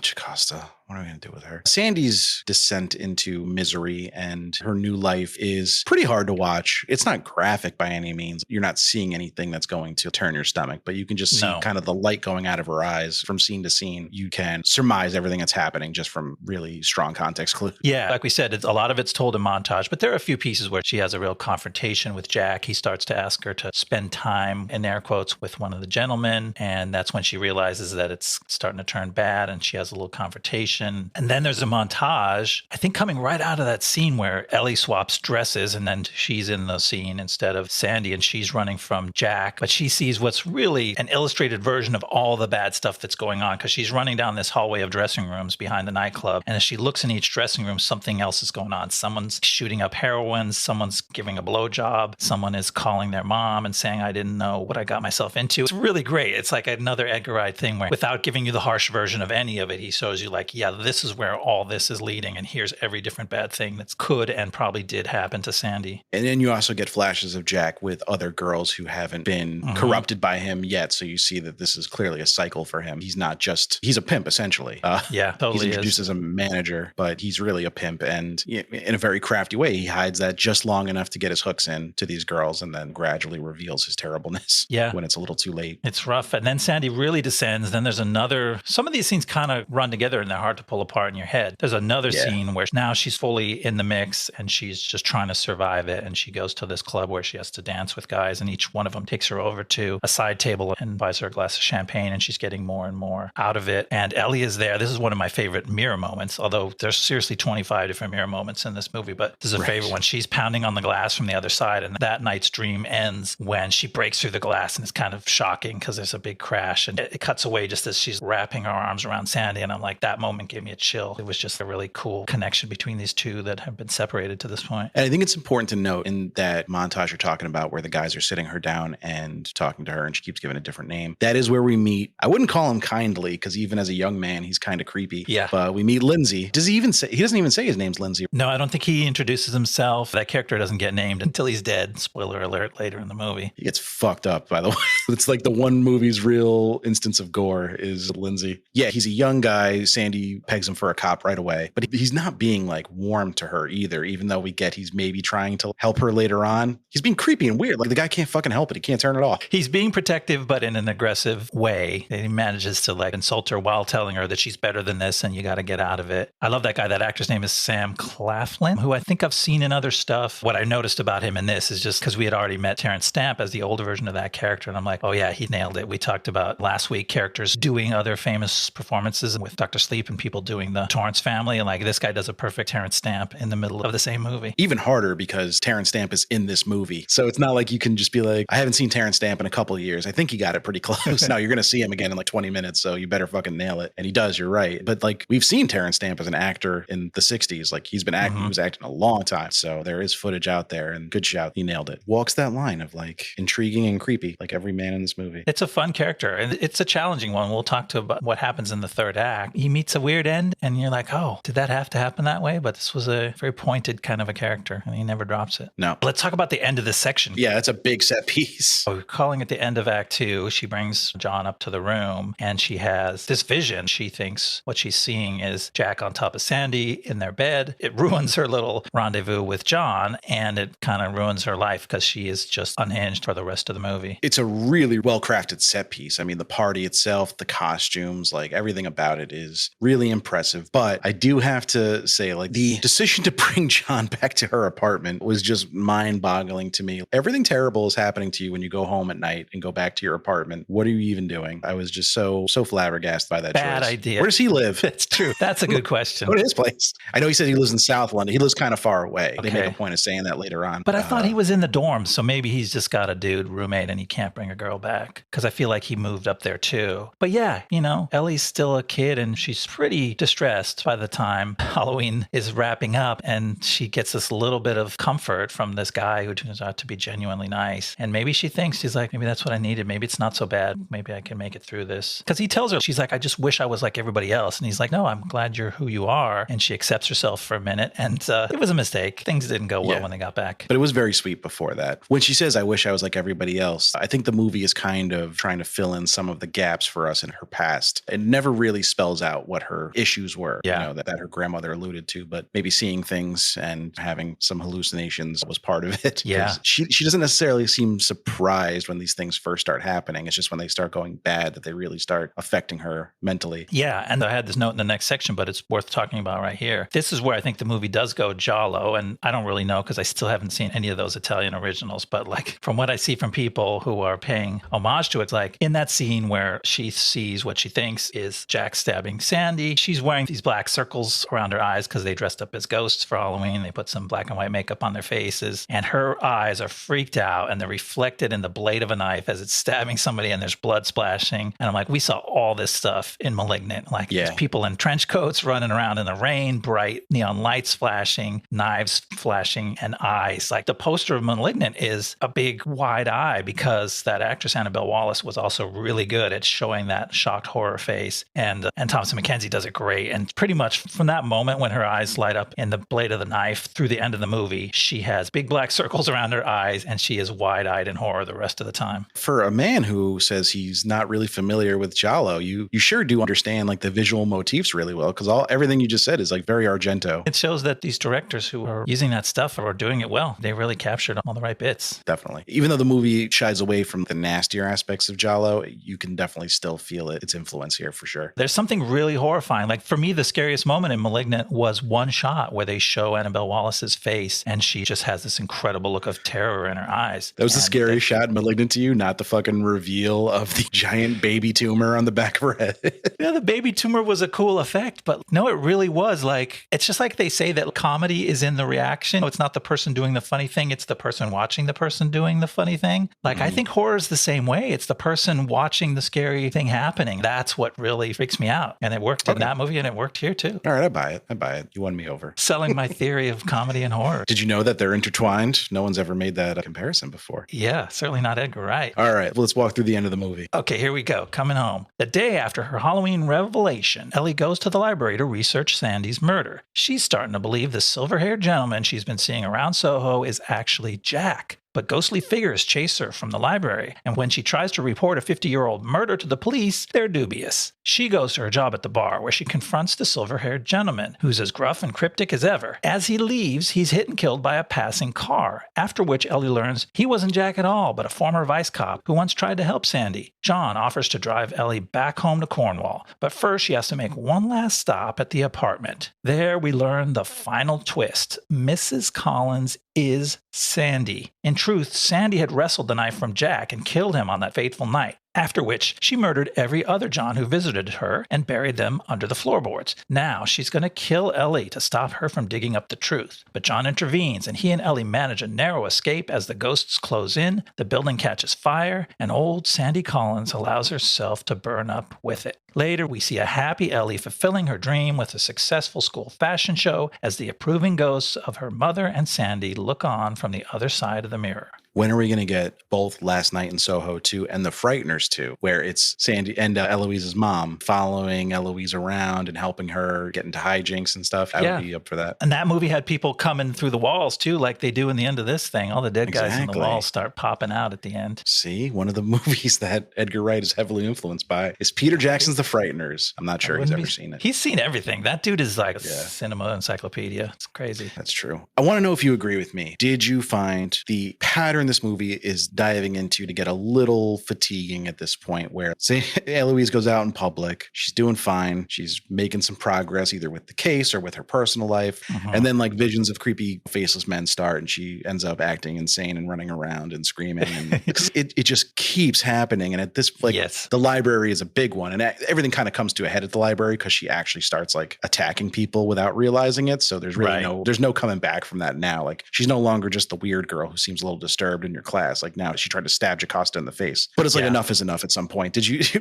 Jocasta. What are we going to do with her? Sandy's descent into misery and her new life is pretty hard to watch. It's not graphic by any means. You're not seeing anything that's going to turn your stomach, but you can just see kind of the light going out of her eyes from scene to scene. You can surmise everything that's happening just from really strong context clues. Yeah, like we said, a lot of it's told in montage, but there are a few pieces where she has a real confrontation with Jack. He starts to ask her to spend time, in air quotes, with one of the gentlemen, and that's when she realizes that it's starting to turn bad, and she has a little confrontation. situation. And then there's a montage, I think coming right out of that scene where Ellie swaps dresses and then she's in the scene instead of Sandy and she's running from Jack. But she sees what's really an illustrated version of all the bad stuff that's going on because she's running down this hallway of dressing rooms behind the nightclub. And as she looks in each dressing room, something else is going on. Someone's shooting up heroin, someone's giving a blowjob, someone is calling their mom and saying, I didn't know what I got myself into. It's really great. It's like another Edgar Wright thing where without giving you the harsh version of any of it, he shows you like, yeah, this is where all this is leading. And here's every different bad thing that could and probably did happen to Sandy. And then you also get flashes of Jack with other girls who haven't been corrupted by him yet. So you see that this is clearly a cycle for him. He's not just, he's a pimp essentially. Yeah, totally. He's introduced as a manager, but he's really a pimp. And in a very crafty way, he hides that just long enough to get his hooks in to these girls and then gradually reveals his terribleness when it's a little too late. It's rough. And then Sandy really descends. Then there's another, some of these scenes kind of run together and they're hard to pull apart in your head. There's another scene where now she's fully in the mix and she's just trying to survive it. And she goes to this club where she has to dance with guys and each one of them takes her over to a side table and buys her a glass of champagne and she's getting more and more out of it. And Ellie is there. This is one of my favorite mirror moments, although there's seriously 25 different mirror moments in this movie, but this is a favorite one. She's pounding on the glass from the other side and that night's dream ends when she breaks through the glass and it's kind of shocking because there's a big crash and it cuts away just as she's wrapping her arms around Sandy. And I'm like, that moment gave me a chill. It was just a really cool connection between these two that have been separated to this point. And I think it's important to note in that montage you're talking about where the guys are sitting her down and talking to her and she keeps giving a different name. That is where we meet, I wouldn't call him kindly because even as a young man, he's kind of creepy. Yeah. But we meet Lindsay. Does he even say, he doesn't even say his name's Lindsay. No, I don't think he introduces himself. That character doesn't get named until he's dead. Spoiler alert later in the movie. He gets fucked up, by the way. It's like the one movie's real instance of gore is Lindsay. Yeah, he's a young guy. Sandy pegs him for a cop right away. But he's not being like warm to her either, even though we get he's maybe trying to help her later on. He's being creepy and weird. Like the guy can't fucking help it. He can't turn it off. He's being protective, but in an aggressive way. And he manages to like insult her while telling her that she's better than this and you got to get out of it. I love that guy. That actor's name is Sam Claflin, who I think I've seen in other stuff. What I noticed about him in this is just because we had already met Terrence Stamp as the older version of that character. And I'm like, oh yeah, he nailed it. We talked about last week characters doing other famous performances with Dr. Sleep and people doing the Torrance family. And like this guy does a perfect Terrence Stamp in the middle of the same movie. Even harder because Terrence Stamp is in this movie. So it's not like you can just be like, I haven't seen Terrence Stamp in a couple of years. I think he got it pretty close. No, you're going to see him again in like 20 minutes. So you better fucking nail it. And he does, you're right. But like we've seen Terrence Stamp as an actor in the 60s. Like he's been acting, he was acting a long time. So there is footage out there and good shout. He nailed it. Walks that line of like intriguing and creepy, like every man in this movie. It's a fun character and it's a challenging one. We'll talk to about what happens in the third act. He meets a weird end and you're like, oh, did that have to happen that way? But this was a very pointed kind of a character and he never drops it. No. Let's talk about the end of this section. Yeah, it's a big set piece. So we're calling it the end of Act 2. She brings John up to the room and she has this vision. She thinks what she's seeing is Jack on top of Sandy in their bed. It ruins her little rendezvous with John and it kind of ruins her life because she is just unhinged for the rest of the movie. It's a really well-crafted set piece. I mean, the party itself, the costumes, like everything about it is really impressive. But I do have to say, like, the decision to bring John back to her apartment was just mind-boggling to me. Everything terrible is happening to you when you go home at night and go back to your apartment. What are you even doing? I was just so flabbergasted by that Bad choice. idea. Where does he live? It's true. That's a good question. Go to his place. I know he said he lives in South London. He lives kind of far away. They make a point of saying that later on. But I thought he was in the dorms, so maybe he's just got a dude roommate and he can't bring a girl back because I feel like he moved up there too. But yeah, you know, Ellie's still a kid and she's pretty distressed by the time Halloween is wrapping up and she gets this little bit of comfort from this guy who turns out to be genuinely nice. And maybe she thinks, she's like, maybe that's what I needed. Maybe it's not so bad. Maybe I can make it through this. Because he tells her, she's like, I just wish I was like everybody else. And he's like, no, I'm glad you're who you are. And she accepts herself for a minute. And it was a mistake. Things didn't go well when they got back. But it was very sweet before that. When she says, I wish I was like everybody else, I think the movie is kind of trying to fill in some of the gaps for us in her past. It never really spells out what her issues were, you know, that her grandmother alluded to, but maybe seeing things and having some hallucinations was part of it. Yeah. She doesn't necessarily seem surprised when these things first start happening. It's just when they start going bad that they really start affecting her mentally. Yeah. And I had this note in the next section, but it's worth talking about right here. This is where I think the movie does go giallo. And I don't really know because I still haven't seen any of those Italian originals. But like from what I see from people who are paying homage to it, like in that scene where she sees what she thinks is Jack stabbing Sandy Sandy. She's wearing these black circles around her eyes because they dressed up as ghosts for Halloween. They put some black and white makeup on their faces, and her eyes are freaked out, and they're reflected in the blade of a knife as it's stabbing somebody, and there's blood splashing. And I'm like, we saw all this stuff in Malignant. Like, there's people in trench coats running around in the rain, bright neon lights flashing, knives flashing, and eyes. Like, the poster of Malignant is a big wide eye because that actress Annabelle Wallis was also really good at showing that shocked horror face. And Thomasin McKenzie does it great. And pretty much from that moment when her eyes light up in the blade of the knife through the end of the movie, she has big black circles around her eyes and she is wide-eyed in horror the rest of the time. For a man who says he's not really familiar with Giallo, you sure do understand like the visual motifs really well, because everything you just said is like very Argento. It shows that these directors who are using that stuff are doing it well. They really captured all the right bits. Definitely. Even though the movie shies away from the nastier aspects of Giallo, you can definitely still feel its influence here for sure. There's something really horrifying. Like, for me, the scariest moment in Malignant was one shot where they show Annabelle Wallis's face and she just has this incredible look of terror in her eyes. That was the scariest shot in Malignant to you, not the fucking reveal of the giant baby tumor on the back of her head. Yeah, the baby tumor was a cool effect, but no, it really was. Like, it's just like they say that comedy is in the reaction. It's not the person doing the funny thing. It's the person watching the person doing the funny thing. Like, I think horror is the same way. It's the person watching the scary thing happening. That's what really freaks me out. And it worked in that movie and it worked here too. All right, I buy it. You won me over. Selling my theory of comedy and horror. Did you know that they're intertwined? No one's ever made that comparison before. Yeah, certainly not Edgar Wright. All right, let's walk through the end of the movie. Okay, here we go. Coming home. The day after her Halloween revelation, Ellie goes to the library to research Sandy's murder. She's starting to believe the silver-haired gentleman she's been seeing around Soho is actually Jack. But ghostly figures chase her from the library, and when she tries to report a 50-year-old murder to the police, they're dubious. She goes to her job at the bar, where she confronts the silver-haired gentleman, who's as gruff and cryptic as ever. As he leaves, he's hit and killed by a passing car, after which Ellie learns he wasn't Jack at all, but a former vice cop who once tried to help Sandy. John offers to drive Ellie back home to Cornwall, but first she has to make one last stop at the apartment. There we learn the final twist. Mrs. Collins is Sandy. In truth, Sandy had wrestled the knife from Jack and killed him on that fateful night. After which, she murdered every other John who visited her and buried them under the floorboards. Now, she's going to kill Ellie to stop her from digging up the truth. But John intervenes, and he and Ellie manage a narrow escape as the ghosts close in, the building catches fire, and old Sandy Collins allows herself to burn up with it. Later, we see a happy Ellie fulfilling her dream with a successful school fashion show as the approving ghosts of her mother and Sandy look on from the other side of the mirror. When are we going to get both Last Night in Soho 2 and The Frighteners 2, where it's Sandy and Eloise's mom following Eloise around and helping her get into hijinks and stuff? I would be up for that. And that movie had people coming through the walls too, like they do in the end of this thing. All the dead guys in the walls start popping out at the end. See, one of the movies that Edgar Wright is heavily influenced by is Peter Jackson's The Frighteners. I'm not sure he's ever seen it. He's seen everything. That dude is like a cinema encyclopedia. It's crazy. That's true. I want to know if you agree with me. Did you find the pattern this movie is diving into to get a little fatiguing at this point, where say Eloise goes out in public, she's doing fine, she's making some progress either with the case or with her personal life, and then like visions of creepy faceless men start and she ends up acting insane and running around and screaming, and it just keeps happening. And at this the library is a big one, and everything kind of comes to a head at the library because she actually starts like attacking people without realizing it. So there's really there's no coming back from that now. Like, she's no longer just the weird girl who seems a little disturbed in your class. Like, now she tried to stab Jocasta in the face, but it's like enough is enough at some point.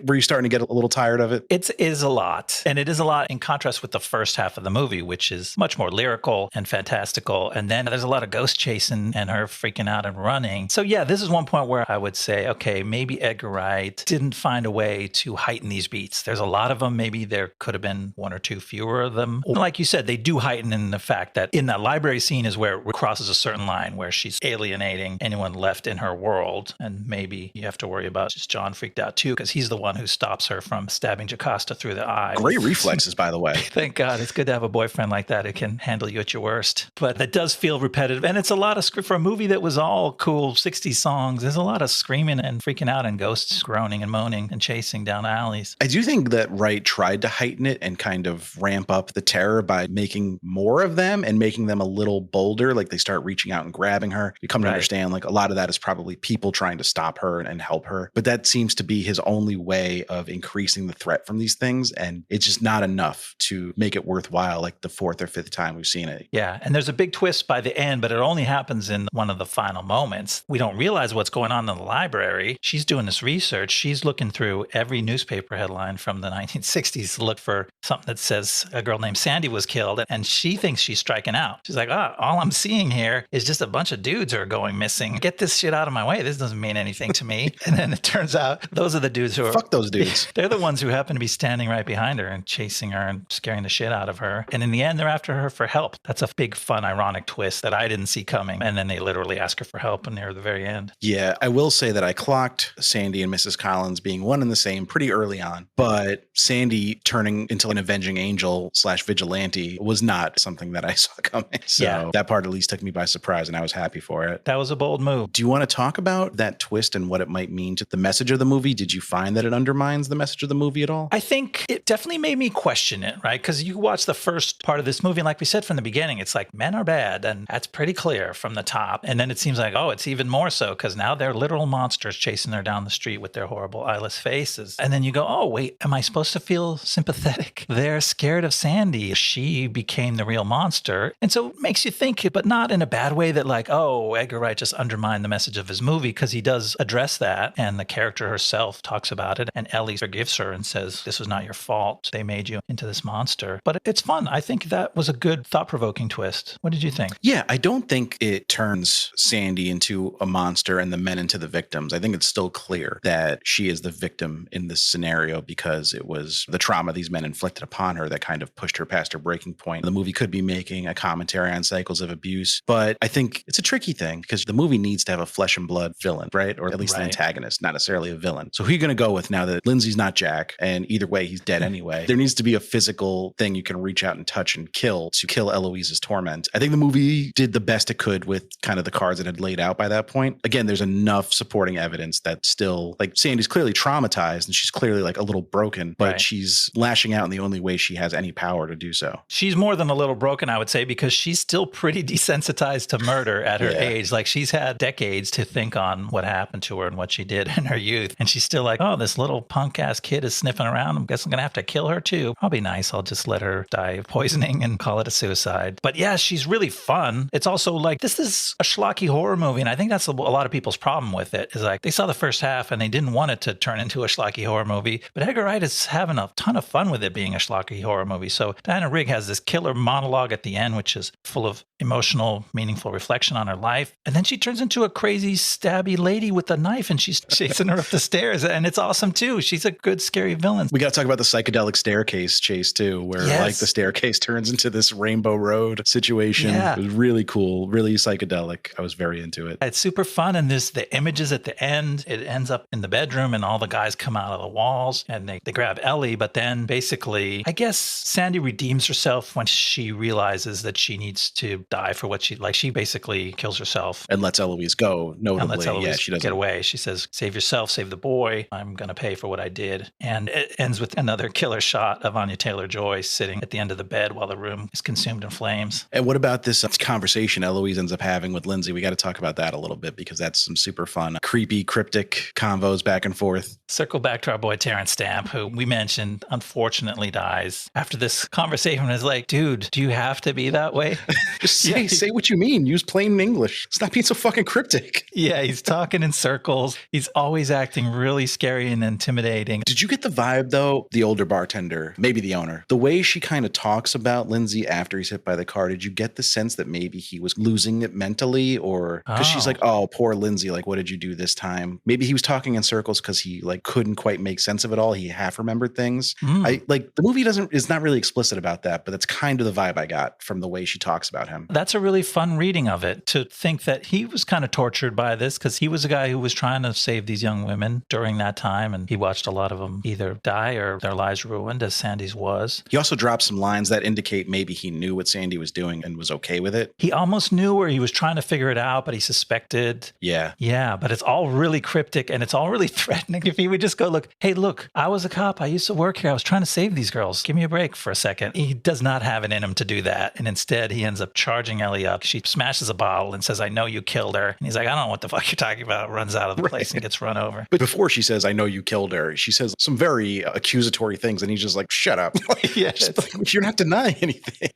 Were you starting to get a little tired of it? It is a lot, and it is a lot in contrast with the first half of the movie, which is much more lyrical and fantastical. And then there's a lot of ghost chasing and her freaking out and running. So yeah, this is one point where I would say, okay, maybe Edgar Wright didn't find a way to heighten these beats. There's a lot of them. Maybe there could have been one or two fewer of them. Like you said, they do heighten in the fact that in that library scene is where it crosses a certain line where she's alienating anyone left in her world. And maybe you have to worry about just John freaked out too, because he's the one who stops her from stabbing Jocasta through the eye. Great reflexes, by the way. Thank God. It's good to have a boyfriend like that who can handle you at your worst. But that does feel repetitive. And it's a lot of for a movie that was all cool 60s songs. There's a lot of screaming and freaking out and ghosts groaning and moaning and chasing down alleys. I do think that Wright tried to heighten it and kind of ramp up the terror by making more of them and making them a little bolder. Like, they start reaching out and grabbing her. You come to understand, like, a lot of that is probably people trying to stop her and help her. But that seems to be his only way of increasing the threat from these things. And it's just not enough to make it worthwhile, like the 4th or 5th time we've seen it. Yeah. And there's a big twist by the end, but it only happens in one of the final moments. We don't realize what's going on in the library. She's doing this research. She's looking through every newspaper headline from the 1960s to look for something that says a girl named Sandy was killed. And she thinks she's striking out. She's like, all I'm seeing here is just a bunch of dudes who are going missing. Get this shit out of my way. This doesn't mean anything to me. And then it turns out those are the dudes who are... Fuck those dudes. They're the ones who happen to be standing right behind her and chasing her and scaring the shit out of her. And in the end, they're after her for help. That's a big, fun, ironic twist that I didn't see coming. And then they literally ask her for help near the very end. Yeah, I will say that I clocked Sandy and Mrs. Collins being one and the same pretty early on. But Sandy turning into an avenging angel / vigilante was not something that I saw coming. So that part at least took me by surprise, and I was happy for it. That was a bold move. Do you want to talk about that twist and what it might mean to the message of the movie? Did you find that it undermines the message of the movie at all? I think it definitely made me question it, right? Because you watch the first part of this movie, and like we said from the beginning, it's like men are bad, and that's pretty clear from the top. And then it seems like, oh, it's even more so because now they're literal monsters chasing her down the street with their horrible eyeless faces. And then you go, oh, wait, am I supposed to feel sympathetic? They're scared of Sandy. She became the real monster. And so it makes you think, but not in a bad way that like, oh, Edgar Wright just undermined the message of his movie, because he does address that. And the character herself talks about it. And Ellie forgives her and says, this was not your fault. They made you into this monster. But it's fun. I think that was a good thought-provoking twist. What did you think? Yeah, I don't think it turns Sandy into a monster and the men into the victims. I think it's still clear that she is the victim in this scenario because it was the trauma these men inflicted upon her that kind of pushed her past her breaking point. The movie could be making a commentary on cycles of abuse, but I think it's a tricky thing because the movie needs to have a flesh and blood villain, right? Or at least an antagonist, not necessarily a villain. So who are you going to go with now that Lindsay's not Jack, and either way, he's dead anyway? There needs to be a physical thing you can reach out and touch and kill to kill Eloise's torment. I think the movie did the best it could with kind of the cards it had laid out by that point. Again, there's enough supporting evidence that still, like, Sandy's clearly traumatized and she's clearly like a little broken, but she's lashing out in the only way she has any power to do so. She's more than a little broken, I would say, because she's still pretty desensitized to murder at her age. Like, she's had decades to think on what happened to her and what she did in her youth. And she's still like, oh, this little punk ass kid is sniffing around. I guess I'm going to have to kill her too. I'll be nice. I'll just let her die of poisoning and call it a suicide. But yeah, she's really fun. It's also like, this is a schlocky horror movie. And I think that's a lot of people's problem with it, is like they saw the first half and they didn't want it to turn into a schlocky horror movie. But Edgar Wright is having a ton of fun with it being a schlocky horror movie. So Diana Rigg has this killer monologue at the end, which is full of emotional, meaningful reflection on her life. And then she turns into a crazy, stabby lady with a knife and she's chasing her up the stairs. And it's awesome too. She's a good, scary villain. We got to talk about the psychedelic staircase chase too, where like the staircase turns into this Rainbow Road situation. Yeah. It was really cool, really psychedelic. I was very into it. It's super fun. And there's the images at the end. It ends up in the bedroom and all the guys come out of the walls and they grab Ellie. But then basically, I guess Sandy redeems herself when she realizes that she needs to die for what she basically kills herself. And lets Eloise go, notably. And lets Eloise she doesn't get away. She says, save yourself, save the boy. I'm going to pay for what I did. And it ends with another killer shot of Anya Taylor-Joy sitting at the end of the bed while the room is consumed in flames. And what about this conversation Eloise ends up having with Lindsay? We got to talk about that a little bit because that's some super fun, creepy, cryptic convos back and forth. Circle back to our boy Terrence Stamp, who we mentioned unfortunately dies. After this conversation is like, dude, do you have to be that way? Just say what you mean. Use plain English. Stop being so fucking cryptic. Yeah, he's talking in circles. He's always acting really scary and intimidating. Did you get the vibe, though, the older bartender, maybe the owner, the way she kind of talks about Lindsay after he's hit by the car, did you get the sense that maybe he was losing it mentally? Or because she's like, oh, poor Lindsay, like, what did you do this time? Maybe he was talking in circles because he like couldn't quite make sense of it all. He half remembered things. I like the movie is not really explicit about that, but that's kind of the vibe I got from the way she talks about him. That's a really fun reading of it, to think that he was kind of tortured by this because he was a guy who was trying to save these young women during that time. And he watched a lot of them either die or their lives ruined, as Sandy's was. He also dropped some lines that indicate maybe he knew what Sandy was doing and was okay with it. He almost knew, where he was trying to figure it out, but he suspected. Yeah. Yeah, but it's all really cryptic and it's all really threatening. If he would just go, look, hey, look, I was a cop. I used to work here. I was trying to save these girls. Give me a break for a second. He does not have it in him to do that. And instead, he ends up charging Ellie up. She smashes a bottle and says, I know you killed her. And he's like, I don't know what the fuck you're talking about. Runs out of the place and gets run over. But before she says, I know you killed her, she says some very accusatory things. And he's just like, shut up. You're not denying anything.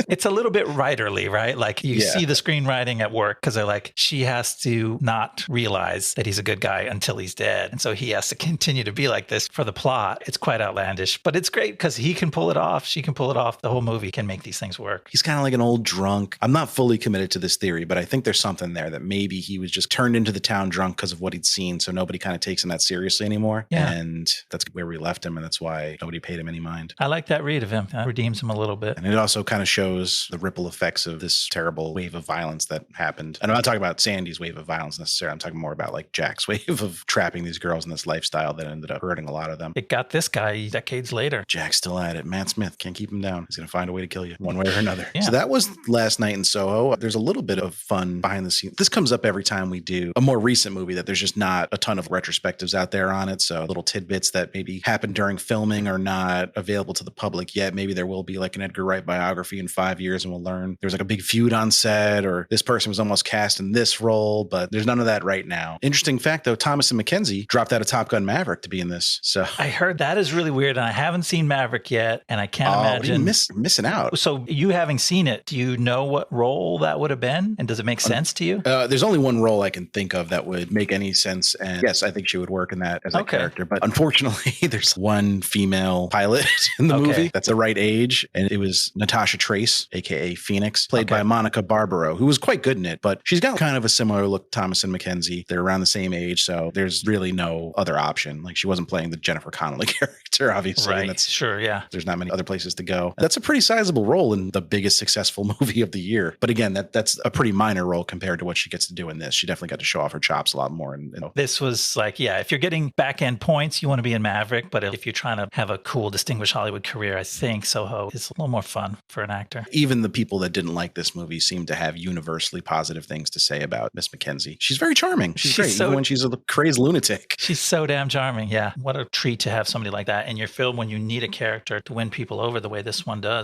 It's a little bit writerly, right? Like you see the screenwriting at work because they're like, she has to not realize that he's a good guy until he's dead. And so he has to continue to be like this for the plot. It's quite outlandish, but it's great because he can pull it off. She can pull it off. The whole movie can make these things work. He's kind of like an old drunk. I'm not fully committed to this theory, but I think there's something there that maybe he was just turned into the town drunk because of what he'd seen. So nobody kind of takes him that seriously anymore. Yeah. And that's where we left him. And that's why nobody paid him any mind. I like that read of him. That redeems him a little bit. And it also kind of shows the ripple effects of this terrible wave of violence that happened. And I'm not talking about Sandy's wave of violence necessarily. I'm talking more about like Jack's wave of trapping these girls in this lifestyle that ended up hurting a lot of them. It got this guy decades later. Jack's still at it. Matt Smith can't keep him down. He's going to find a way to kill you one way or another. So that was Last Night in Soho. There's a little bit of fun behind the scenes. This comes up every time we do a more recent movie that there's just not a ton of retrospectives out there on it. So little tidbits that maybe happened during filming are not available to the public yet. Maybe there will be like an Edgar Wright biography in 5 years and we'll learn there's like a big feud on set or this person was almost cast in this role, but there's none of that right now. Interesting fact though, Thomasin McKenzie dropped out of Top Gun Maverick to be in this. So I heard that is really weird and I haven't seen Maverick yet and I can't imagine. Missing out. So you having seen it, do you know what role that would have been? And does it make sense to you? There's only one role I can think of that would make any sense. And yes, I think she would work in that as a character. But unfortunately, there's one female pilot in the movie that's the right age. And it was Natasha Trace, aka Phoenix, played by Monica Barbaro, who was quite good in it. But she's got kind of a similar look to Thomasin McKenzie. They're around the same age. So there's really no other option. Like she wasn't playing the Jennifer Connelly character, obviously. Right. Sure. Yeah. There's not many other places to go. That's a pretty sizable role in the biggest successful movie of the year. But again, that's a pretty minor role compared to what she gets to do in this. She definitely got to show off her chops a lot more. And this was like, if you're getting back end points, you want to be in Maverick. But if you're trying to have a cool, distinguished Hollywood career, I think Soho is a little more fun for an actor. Even the people that didn't like this movie seem to have universally positive things to say about Miss McKenzie. She's very charming. She's great, even when she's a crazed lunatic. She's so damn charming. Yeah. What a treat to have somebody like that in your film when you need a character to win people over the way this one does.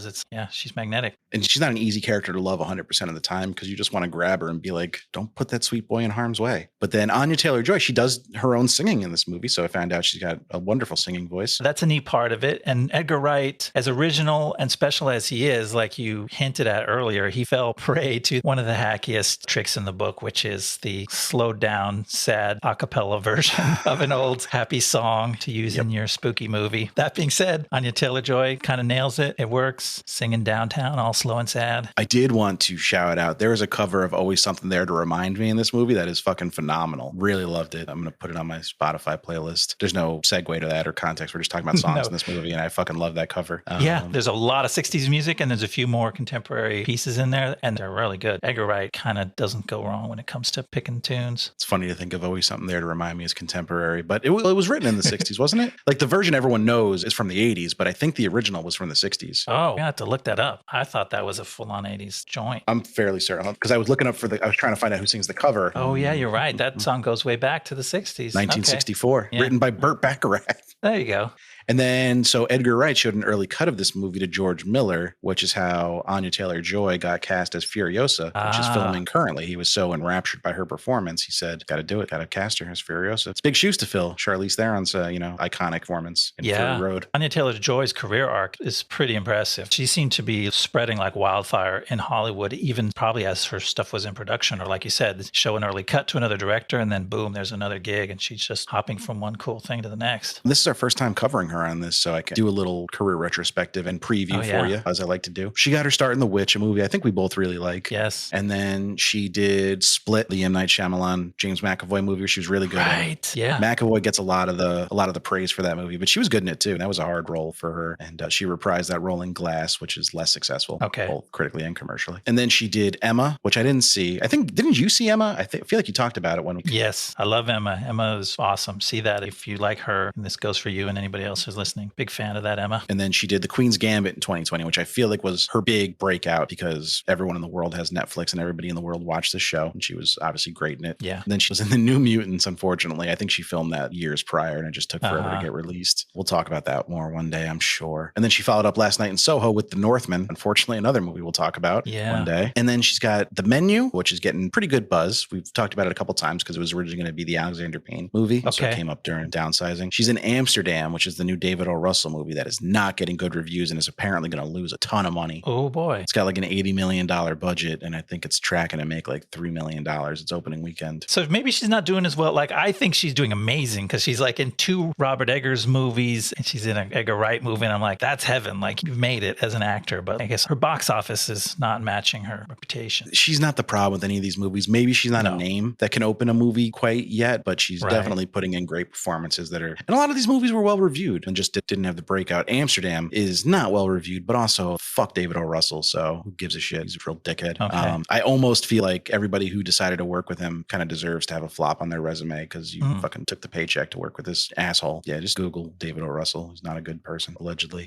She's magnetic. And she's not an easy character to love 100% of the time because you just want to grab her and be like, don't put that sweet boy in harm's way. But then Anya Taylor-Joy, she does her own singing in this movie. So I found out she's got a wonderful singing voice. That's a neat part of it. And Edgar Wright, as original and special as he is, like you hinted at earlier, he fell prey to one of the hackiest tricks in the book, which is the slowed down, sad a cappella version of an old happy song to use in your spooky movie. That being said, Anya Taylor-Joy kind of nails it. It works. Singing downtown, all slow and sad. I did want to shout out, there is a cover of Always Something There to Remind Me in this movie that is fucking phenomenal. Really loved it. I'm going to put it on my Spotify playlist. There's no segue to that or context. We're just talking about songs in this movie, and I fucking love that cover. There's a lot of 60s music, and there's a few more contemporary pieces in there, and they're really good. Edgar Wright kind of doesn't go wrong when it comes to picking tunes. It's funny to think of Always Something There to Remind Me as contemporary, but it was written in the 60s, wasn't it? Like the version everyone knows is from the 80s, but I think the original was from the 60s. Oh, I have to look that up. I thought that was a full-on 80s joint. I'm fairly certain because I was looking up I was trying to find out who sings the cover. Oh, yeah, you're right. That song goes way back to the 60s. 1964, written by Burt Bacharach. There you go. And then, so Edgar Wright showed an early cut of this movie to George Miller, which is how Anya Taylor-Joy got cast as Furiosa, which is filming currently. He was so enraptured by her performance, he said, got to do it, got to cast her as Furiosa. It's big shoes to fill. Charlize Theron's, iconic performance in Fury Road. Anya Taylor-Joy's career arc is pretty impressive. She seemed to be spreading like wildfire in Hollywood, even probably as her stuff was in production, or like you said, show an early cut to another director, and then boom, there's another gig, and she's just hopping from one cool thing to the next. This is our first time covering her on this, so I can do a little career retrospective and preview for you, as I like to do. She got her start in The Witch, a movie I think we both really like. Yes. And then she did Split, the M. Night Shyamalan, James McAvoy movie, she was really good in. Yeah. McAvoy gets a lot of the praise for that movie, but she was good in it too. And that was a hard role for her. And she reprised that role in Glass, which is less successful, both critically and commercially. And then she did Emma, which I didn't see. I think, didn't you see Emma? I feel like you talked about it one week. Yes, I love Emma. Emma is awesome. See that if you like her, and this goes for you and anybody else she's listening. Big fan of that, Emma. And then she did The Queen's Gambit in 2020, which I feel like was her big breakout because everyone in the world has Netflix and everybody in the world watched the show. And she was obviously great in it. Yeah. And then she was in The New Mutants, unfortunately. I think she filmed that years prior and it just took forever to get released. We'll talk about that more one day, I'm sure. And then she followed up Last Night in Soho with The Northman. Unfortunately, another movie we'll talk about one day. And then she's got The Menu, which is getting pretty good buzz. We've talked about it a couple times because it was originally going to be the Alexander Payne movie. So it came up during downsizing. She's in Amsterdam, which is the new David O. Russell movie that is not getting good reviews and is apparently going to lose a ton of money. Oh boy. It's got like an $80 million budget and I think it's tracking to make like $3 million its opening weekend. So maybe she's not doing as well. Like I think she's doing amazing because she's like in 2 Robert Eggers movies and she's in an Edgar Wright movie. And I'm like, that's heaven. Like you've made it as an actor, but I guess her box office is not matching her reputation. She's not the problem with any of these movies. Maybe she's not a name that can open a movie quite yet, but she's definitely putting in great performances that are, and a lot of these movies were well reviewed and just didn't have the breakout. Amsterdam is not well reviewed, but also fuck David O. Russell. So who gives a shit? He's a real dickhead. Okay. I almost feel like everybody who decided to work with him kind of deserves to have a flop on their resume because you fucking took the paycheck to work with this asshole. Yeah, just Google David O. Russell. He's not a good person, allegedly.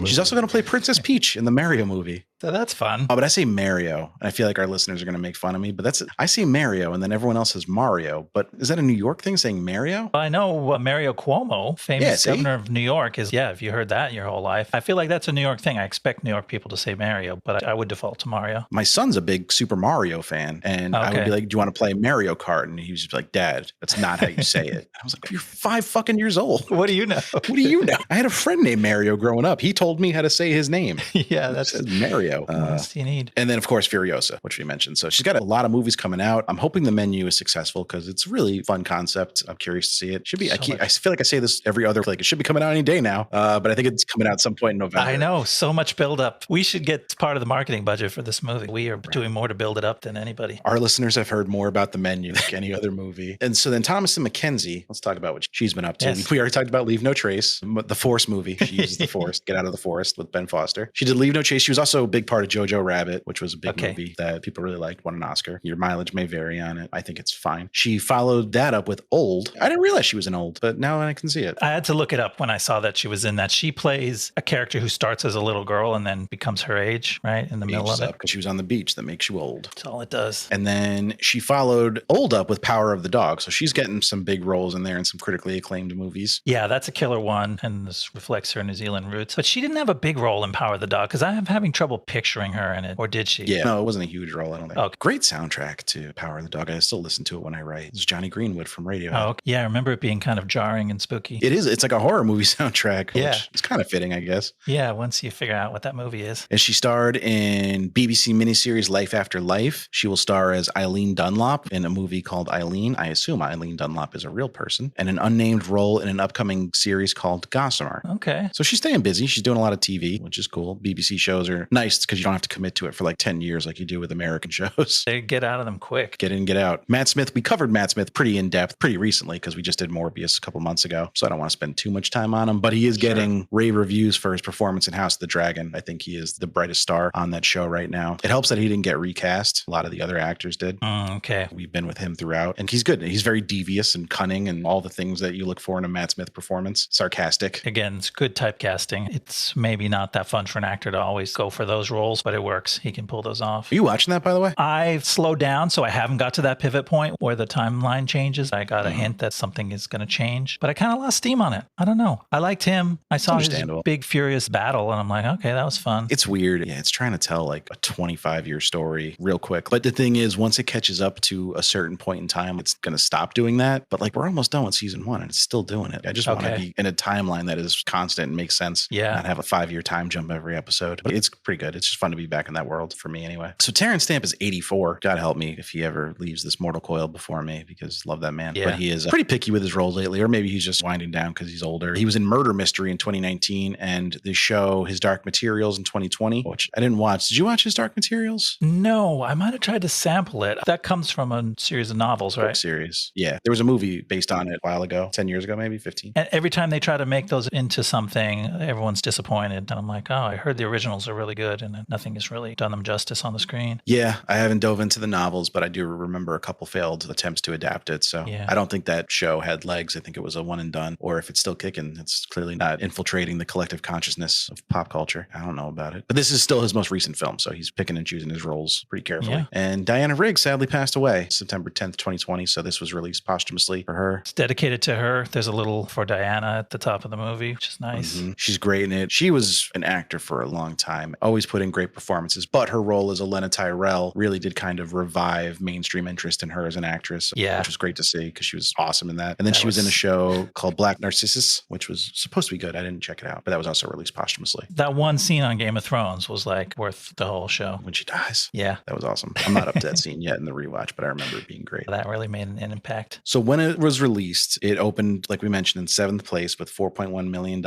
She's also going to play Princess Peach in the Mario movie. So that's fun. Oh, but I say Mario, and I feel like our listeners are going to make fun of me, but I say Mario, and then everyone else says Mario. But is that a New York thing, saying Mario? I know Mario Cuomo, famous governor of New York, is, if you heard that your whole life. I feel like that's a New York thing. I expect New York people to say Mario, but I would default to Mario. My son's a big Super Mario fan, and I would be like, do you want to play Mario Kart? And he was just like, Dad, that's not how you say it. And I was like, you're 5 fucking years old. What do you know? What do you know? I had a friend named Mario growing up. He told me how to say his name. That's Mario. What else do you need? And then, of course, Furiosa, which we mentioned. So she's got a lot of movies coming out. I'm hoping The Menu is successful because it's a really fun concept. I'm curious to see it. Should be. I feel like I say this every other, like it should be coming out any day now. But I think it's coming out some point in November. I know. So much buildup. We should get part of the marketing budget for this movie. We are doing more to build it up than anybody. Our listeners have heard more about The Menu than any other movie. And so then Thomasin McKenzie, let's talk about what she's been up to. Yes. We already talked about Leave No Trace, the Force movie. She uses the Force, Get Out of the Forest with Ben Foster. She did Leave No Trace. She was also a big part of Jojo Rabbit, which was a big movie that people really liked, won an Oscar. Your mileage may vary on it. I think it's fine. She followed that up with Old. I didn't realize she was in Old, but now I can see it. I had to look it up when I saw that she was in that. She plays a character who starts as a little girl and then becomes her age, right? In the middle of it. Because she was on the beach. That makes you old. That's all it does. And then she followed Old up with Power of the Dog. So she's getting some big roles in there and some critically acclaimed movies. Yeah, that's a killer one. And this reflects her New Zealand roots. But she didn't have a big role in Power of the Dog because I'm having trouble picturing her in it. Or did she? Yeah, no, it wasn't a huge role, I don't think. Okay. Great soundtrack to Power of the Dog. I still listen to it when I write. It's Johnny Greenwood from Radiohead. Oh, okay. Yeah, I remember it being kind of jarring and spooky. It is. It's like a horror movie soundtrack, Yeah. which is kind of fitting, I guess. Yeah, once you figure out what that movie is. And she starred in BBC miniseries Life After Life. She will star as Eileen Dunlop in a movie called Eileen. I assume Eileen Dunlop is a real person. And an unnamed role in an upcoming series called Gossamer. Okay. So she's staying busy. She's doing a lot of TV, which is cool. BBC shows are nice because you don't have to commit to it for like 10 years like you do with American shows. They get out of them quick. Get in, get out. Matt Smith, we covered Matt Smith pretty in depth, pretty recently because we just did Morbius a couple months ago. So I don't want to spend too much time on him, but he is getting rave reviews for his performance in House of the Dragon. I think he is the brightest star on that show right now. It helps that he didn't get recast. A lot of the other actors did. Okay. We've been with him throughout and he's good. He's very devious and cunning and all the things that you look for in a Matt Smith performance. Sarcastic. Again, it's good typecasting. It's maybe not that fun for an actor to always go for those roles, but it works. He can pull those off. Are you watching that, by the way? I've slowed down, so I haven't got to that pivot point where the timeline changes. I got a hint that something is going to change, but I kind of lost steam on it. I don't know. I liked him. I saw his big, furious battle, and I'm like, okay, that was fun. It's weird. Yeah, it's trying to tell like a 25-year story real quick. But the thing is, once it catches up to a certain point in time, it's going to stop doing that. But like, we're almost done with season 1 and it's still doing it. I just want to be in a timeline that is constant and makes sense. Yeah. Not have a 5-year time jump every episode. But it's pretty good. It's just fun to be back in that world for me anyway. So Terrence Stamp is 84. God help me if he ever leaves this mortal coil before me because love that man. Yeah. But he is pretty picky with his roles lately, or maybe he's just winding down because he's older. He was in Murder Mystery in 2019 and the show His Dark Materials in 2020, which I didn't watch. Did you watch His Dark Materials? No, I might have tried to sample it. That comes from a series of novels, right? Book series. Yeah. There was a movie based on it a while ago, 10 years ago, maybe 15. And every time they try to make those into something, everyone's disappointed. And I'm like, oh, I heard the originals are really good. and nothing has really done them justice on the screen. Yeah, I haven't dove into the novels, but I do remember a couple failed attempts to adapt it. So I don't think that show had legs. I think it was a one and done. Or if it's still kicking, it's clearly not infiltrating the collective consciousness of pop culture. I don't know about it. But this is still his most recent film, so he's picking and choosing his roles pretty carefully. Yeah. And Diana Rigg sadly passed away September 10th, 2020. So this was released posthumously for her. It's dedicated to her. There's a little for Diana at the top of the movie, which is nice. Mm-hmm. She's great in it. She was an actor for a long time, always put in great performances, but her role as Elena Tyrell really did kind of revive mainstream interest in her as an actress, which was great to see because she was awesome in that. And then she was in a show called Black Narcissus, which was supposed to be good. I didn't check it out, but that was also released posthumously. That one scene on Game of Thrones was like worth the whole show. When she dies. Yeah. That was awesome. I'm not up to that scene yet in the rewatch, but I remember it being great. That really made an impact. So when it was released, it opened, like we mentioned, in 7th place with $4.1 million.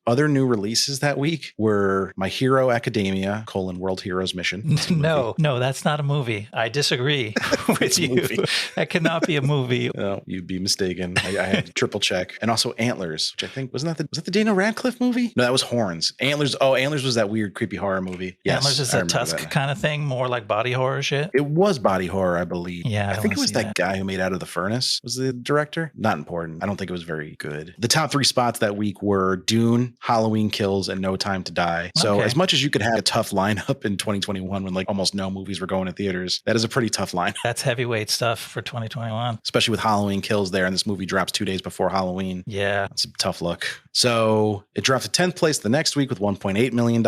Other new releases that week were My Hero Academia, World Heroes Mission. No, that's not a movie. I disagree with you. That cannot be a movie. No, you'd be mistaken. I had to triple check. And also Antlers, which I think, was that the Daniel Radcliffe movie? No, that was Horns. Antlers was that weird, creepy horror movie. Yes, Antlers is a Tusk kind of thing, more like body horror shit. It was body horror, I believe. Yeah, I think it was that guy who made Out of the Furnace was the director. Not important. I don't think it was very good. The top 3 spots that week were Dune, Halloween Kills, and No Time to Die. So as much as you could have a tough lineup in 2021 when like almost no movies were going to theaters, that is a pretty tough line. That's heavyweight stuff for 2021. Especially with Halloween Kills there, and this movie drops 2 days before Halloween. Yeah. It's a tough look. So it dropped to 10th place the next week with $1.8 million.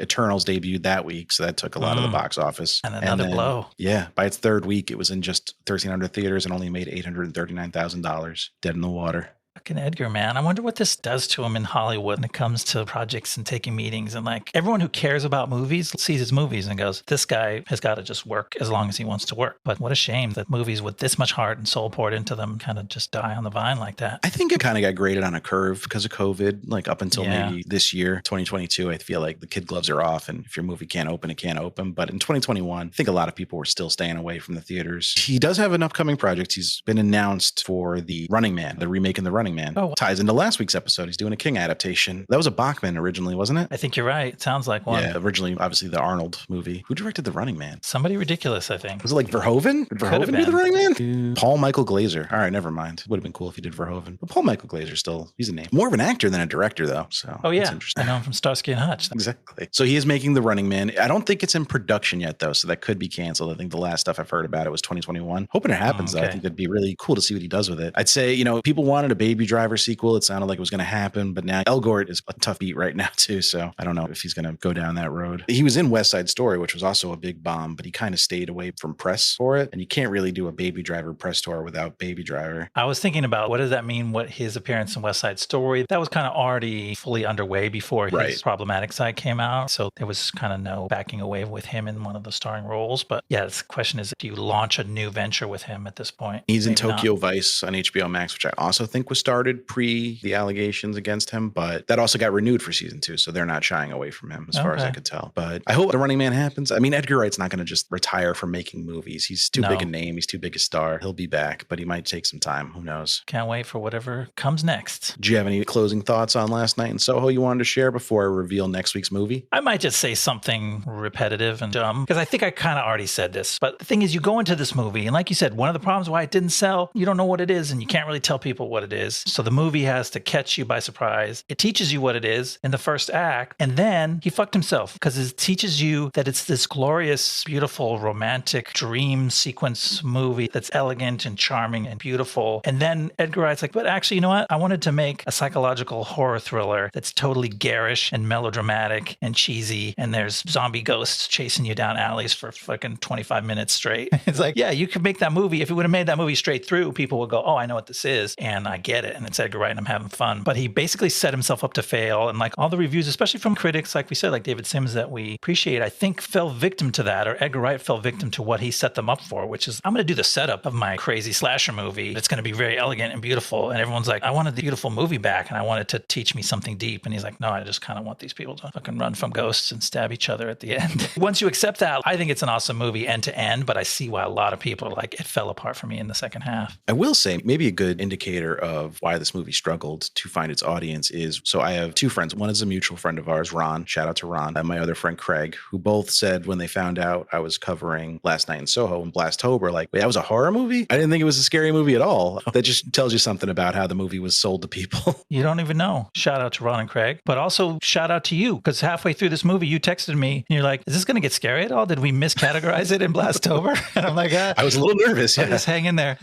Eternals debuted that week, so that took a lot of the box office. And another blow. Yeah. By its 3rd week, it was in just 1,300 theaters and only made $839,000. Dead in the water. Fucking Edgar, man. I wonder what this does to him in Hollywood when it comes to projects and taking meetings. And like everyone who cares about movies sees his movies and goes, this guy has got to just work as long as he wants to work. But what a shame that movies with this much heart and soul poured into them kind of just die on the vine like that. I think it kind of got graded on a curve because of COVID, like up until maybe this year, 2022. I feel like the kid gloves are off, and if your movie can't open, it can't open. But in 2021, I think a lot of people were still staying away from the theaters. He does have an upcoming project. He's been announced for The Running Man, the remake in The Running Man. Oh, ties into last week's episode. He's doing a King adaptation. That was a Bachman originally, wasn't it? I think you're right. It sounds like one. Yeah, originally, obviously, the Arnold movie. Who directed The Running Man? Somebody ridiculous, I think. Was it like Verhoeven? Did Verhoeven do The Running Man? Paul Michael Glazer. All right, never mind. Would have been cool if he did Verhoeven. But Paul Michael Glazer still, he's a name. More of an actor than a director, though. So that's interesting. I know him from Starsky and Hutch. Exactly. So he is making The Running Man. I don't think it's in production yet, though, so that could be canceled. I think the last stuff I've heard about it was 2021. Hoping it happens, though. I think that'd be really cool to see what he does with it. I'd say, people wanted a Baby Driver sequel. It sounded like it was going to happen, but now Elgort is a tough beat right now, too. So I don't know if he's going to go down that road. He was in West Side Story, which was also a big bomb, but he kind of stayed away from press for it. And you can't really do a Baby Driver press tour without Baby Driver. I was thinking about what does that mean? What his appearance in West Side Story, that was kind of already fully underway before his problematic side came out. So there was kind of no backing away with him in one of the starring roles. But yeah, the question is, do you launch a new venture with him at this point? He's in Tokyo Vice on HBO Max, which I also think was started pre the allegations against him, but that also got renewed for season 2. So they're not shying away from him as far as I could tell. But I hope The Running Man happens. I mean, Edgar Wright's not going to just retire from making movies. He's too big a name. He's too big a star. He'll be back, but he might take some time. Who knows? Can't wait for whatever comes next. Do you have any closing thoughts on Last Night in Soho you wanted to share before I reveal next week's movie? I might just say something repetitive and dumb because I think I kind of already said this. But the thing is, you go into this movie and like you said, one of the problems why it didn't sell, you don't know what it is and you can't really tell people what it is. So the movie has to catch you by surprise. It teaches you what it is in the first act. And then he fucked himself because it teaches you that it's this glorious, beautiful, romantic dream sequence movie that's elegant and charming and beautiful. And then Edgar Wright's like, but actually, you know what? I wanted to make a psychological horror thriller that's totally garish and melodramatic and cheesy. And there's zombie ghosts chasing you down alleys for fucking 25 minutes straight. It's like, yeah, you could make that movie. If you would have made that movie straight through, people would go, oh, I know what this is. And I get it. And it's Edgar Wright and I'm having fun. But he basically set himself up to fail. And like all the reviews, especially from critics, like we said, like David Sims that we appreciate, I think fell victim to that, or Edgar Wright fell victim to what he set them up for, which is I'm going to do the setup of my crazy slasher movie. It's going to be very elegant and beautiful. And everyone's like, I wanted the beautiful movie back and I wanted to teach me something deep. And he's like, no, I just kind of want these people to fucking run from ghosts and stab each other at the end. Once you accept that, I think it's an awesome movie end to end, but I see why a lot of people are like, it fell apart for me in the second half. I will say maybe a good indicator of of why this movie struggled to find its audience is, so I have two friends. One is a mutual friend of ours, Ron. Shout out to Ron. And my other friend, Craig, who both said when they found out I was covering Last Night in Soho and Blastober, like, wait, that was a horror movie? I didn't think it was a scary movie at all. That just tells you something about how the movie was sold to people. You don't even know. Shout out to Ron and Craig, but also shout out to you, because halfway through this movie, you texted me and you're like, is this going to get scary at all? Did we miscategorize it in Blastober? And I'm like, I was a little nervous. Yeah. Just hang in there,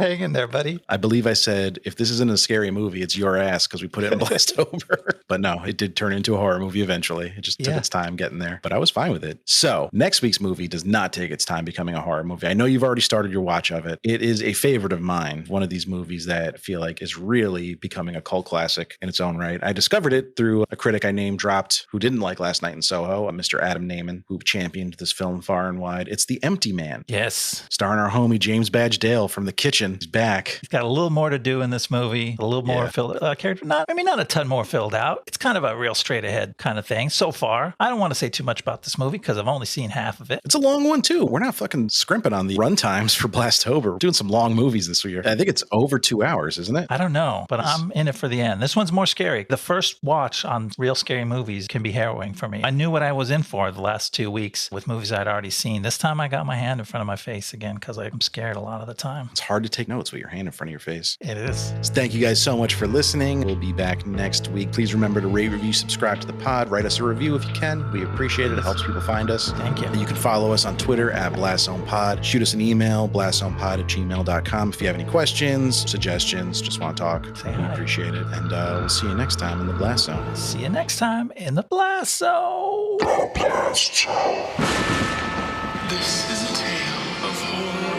buddy. I believe I said, if this isn't a scary movie, it's your ass because we put it in Blastober. But no, it did turn into a horror movie eventually. It just took its time getting there, but I was fine with it. So next week's movie does not take its time becoming a horror movie. I know you've already started your watch of it. It is a favorite of mine. One of these movies that I feel like is really becoming a cult classic in its own right. I discovered it through a critic I name dropped who didn't like Last Night in Soho, Mr. Adam Naiman, who championed this film far and wide. It's The Empty Man. Yes. Starring our homie James Badge Dale from The Kitchen. He's back. He's got a little more to do in this movie, a little more filled character. Not a ton more filled out. It's kind of a real straight ahead kind of thing so far. I don't want to say too much about this movie because I've only seen half of it. It's a long one too. We're not fucking scrimping on the run times for Blastober. We're doing some long movies this year. I think it's over 2 hours, isn't it? I don't know, but I'm in it for the end. This one's more scary. The first watch on real scary movies can be harrowing for me. I knew what I was in for the last 2 weeks with movies I'd already seen. This time I got my hand in front of my face again because I'm scared a lot of the time. It's hard to take notes with your hand in front of your face. It is. So thank you guys so much for listening. We'll be back next week. Please remember to rate, review, subscribe to the pod. Write us a review if you can. We appreciate it. It helps people find us. Thank you. And you can follow us on Twitter at BlastZonePod. Shoot us an email, blastzonepod@gmail.com. If you have any questions, suggestions, just want to talk, Say we hi. appreciate it. And we'll see you next time in the Blast Zone. See you next time in the Blast Zone. This is a tale of horror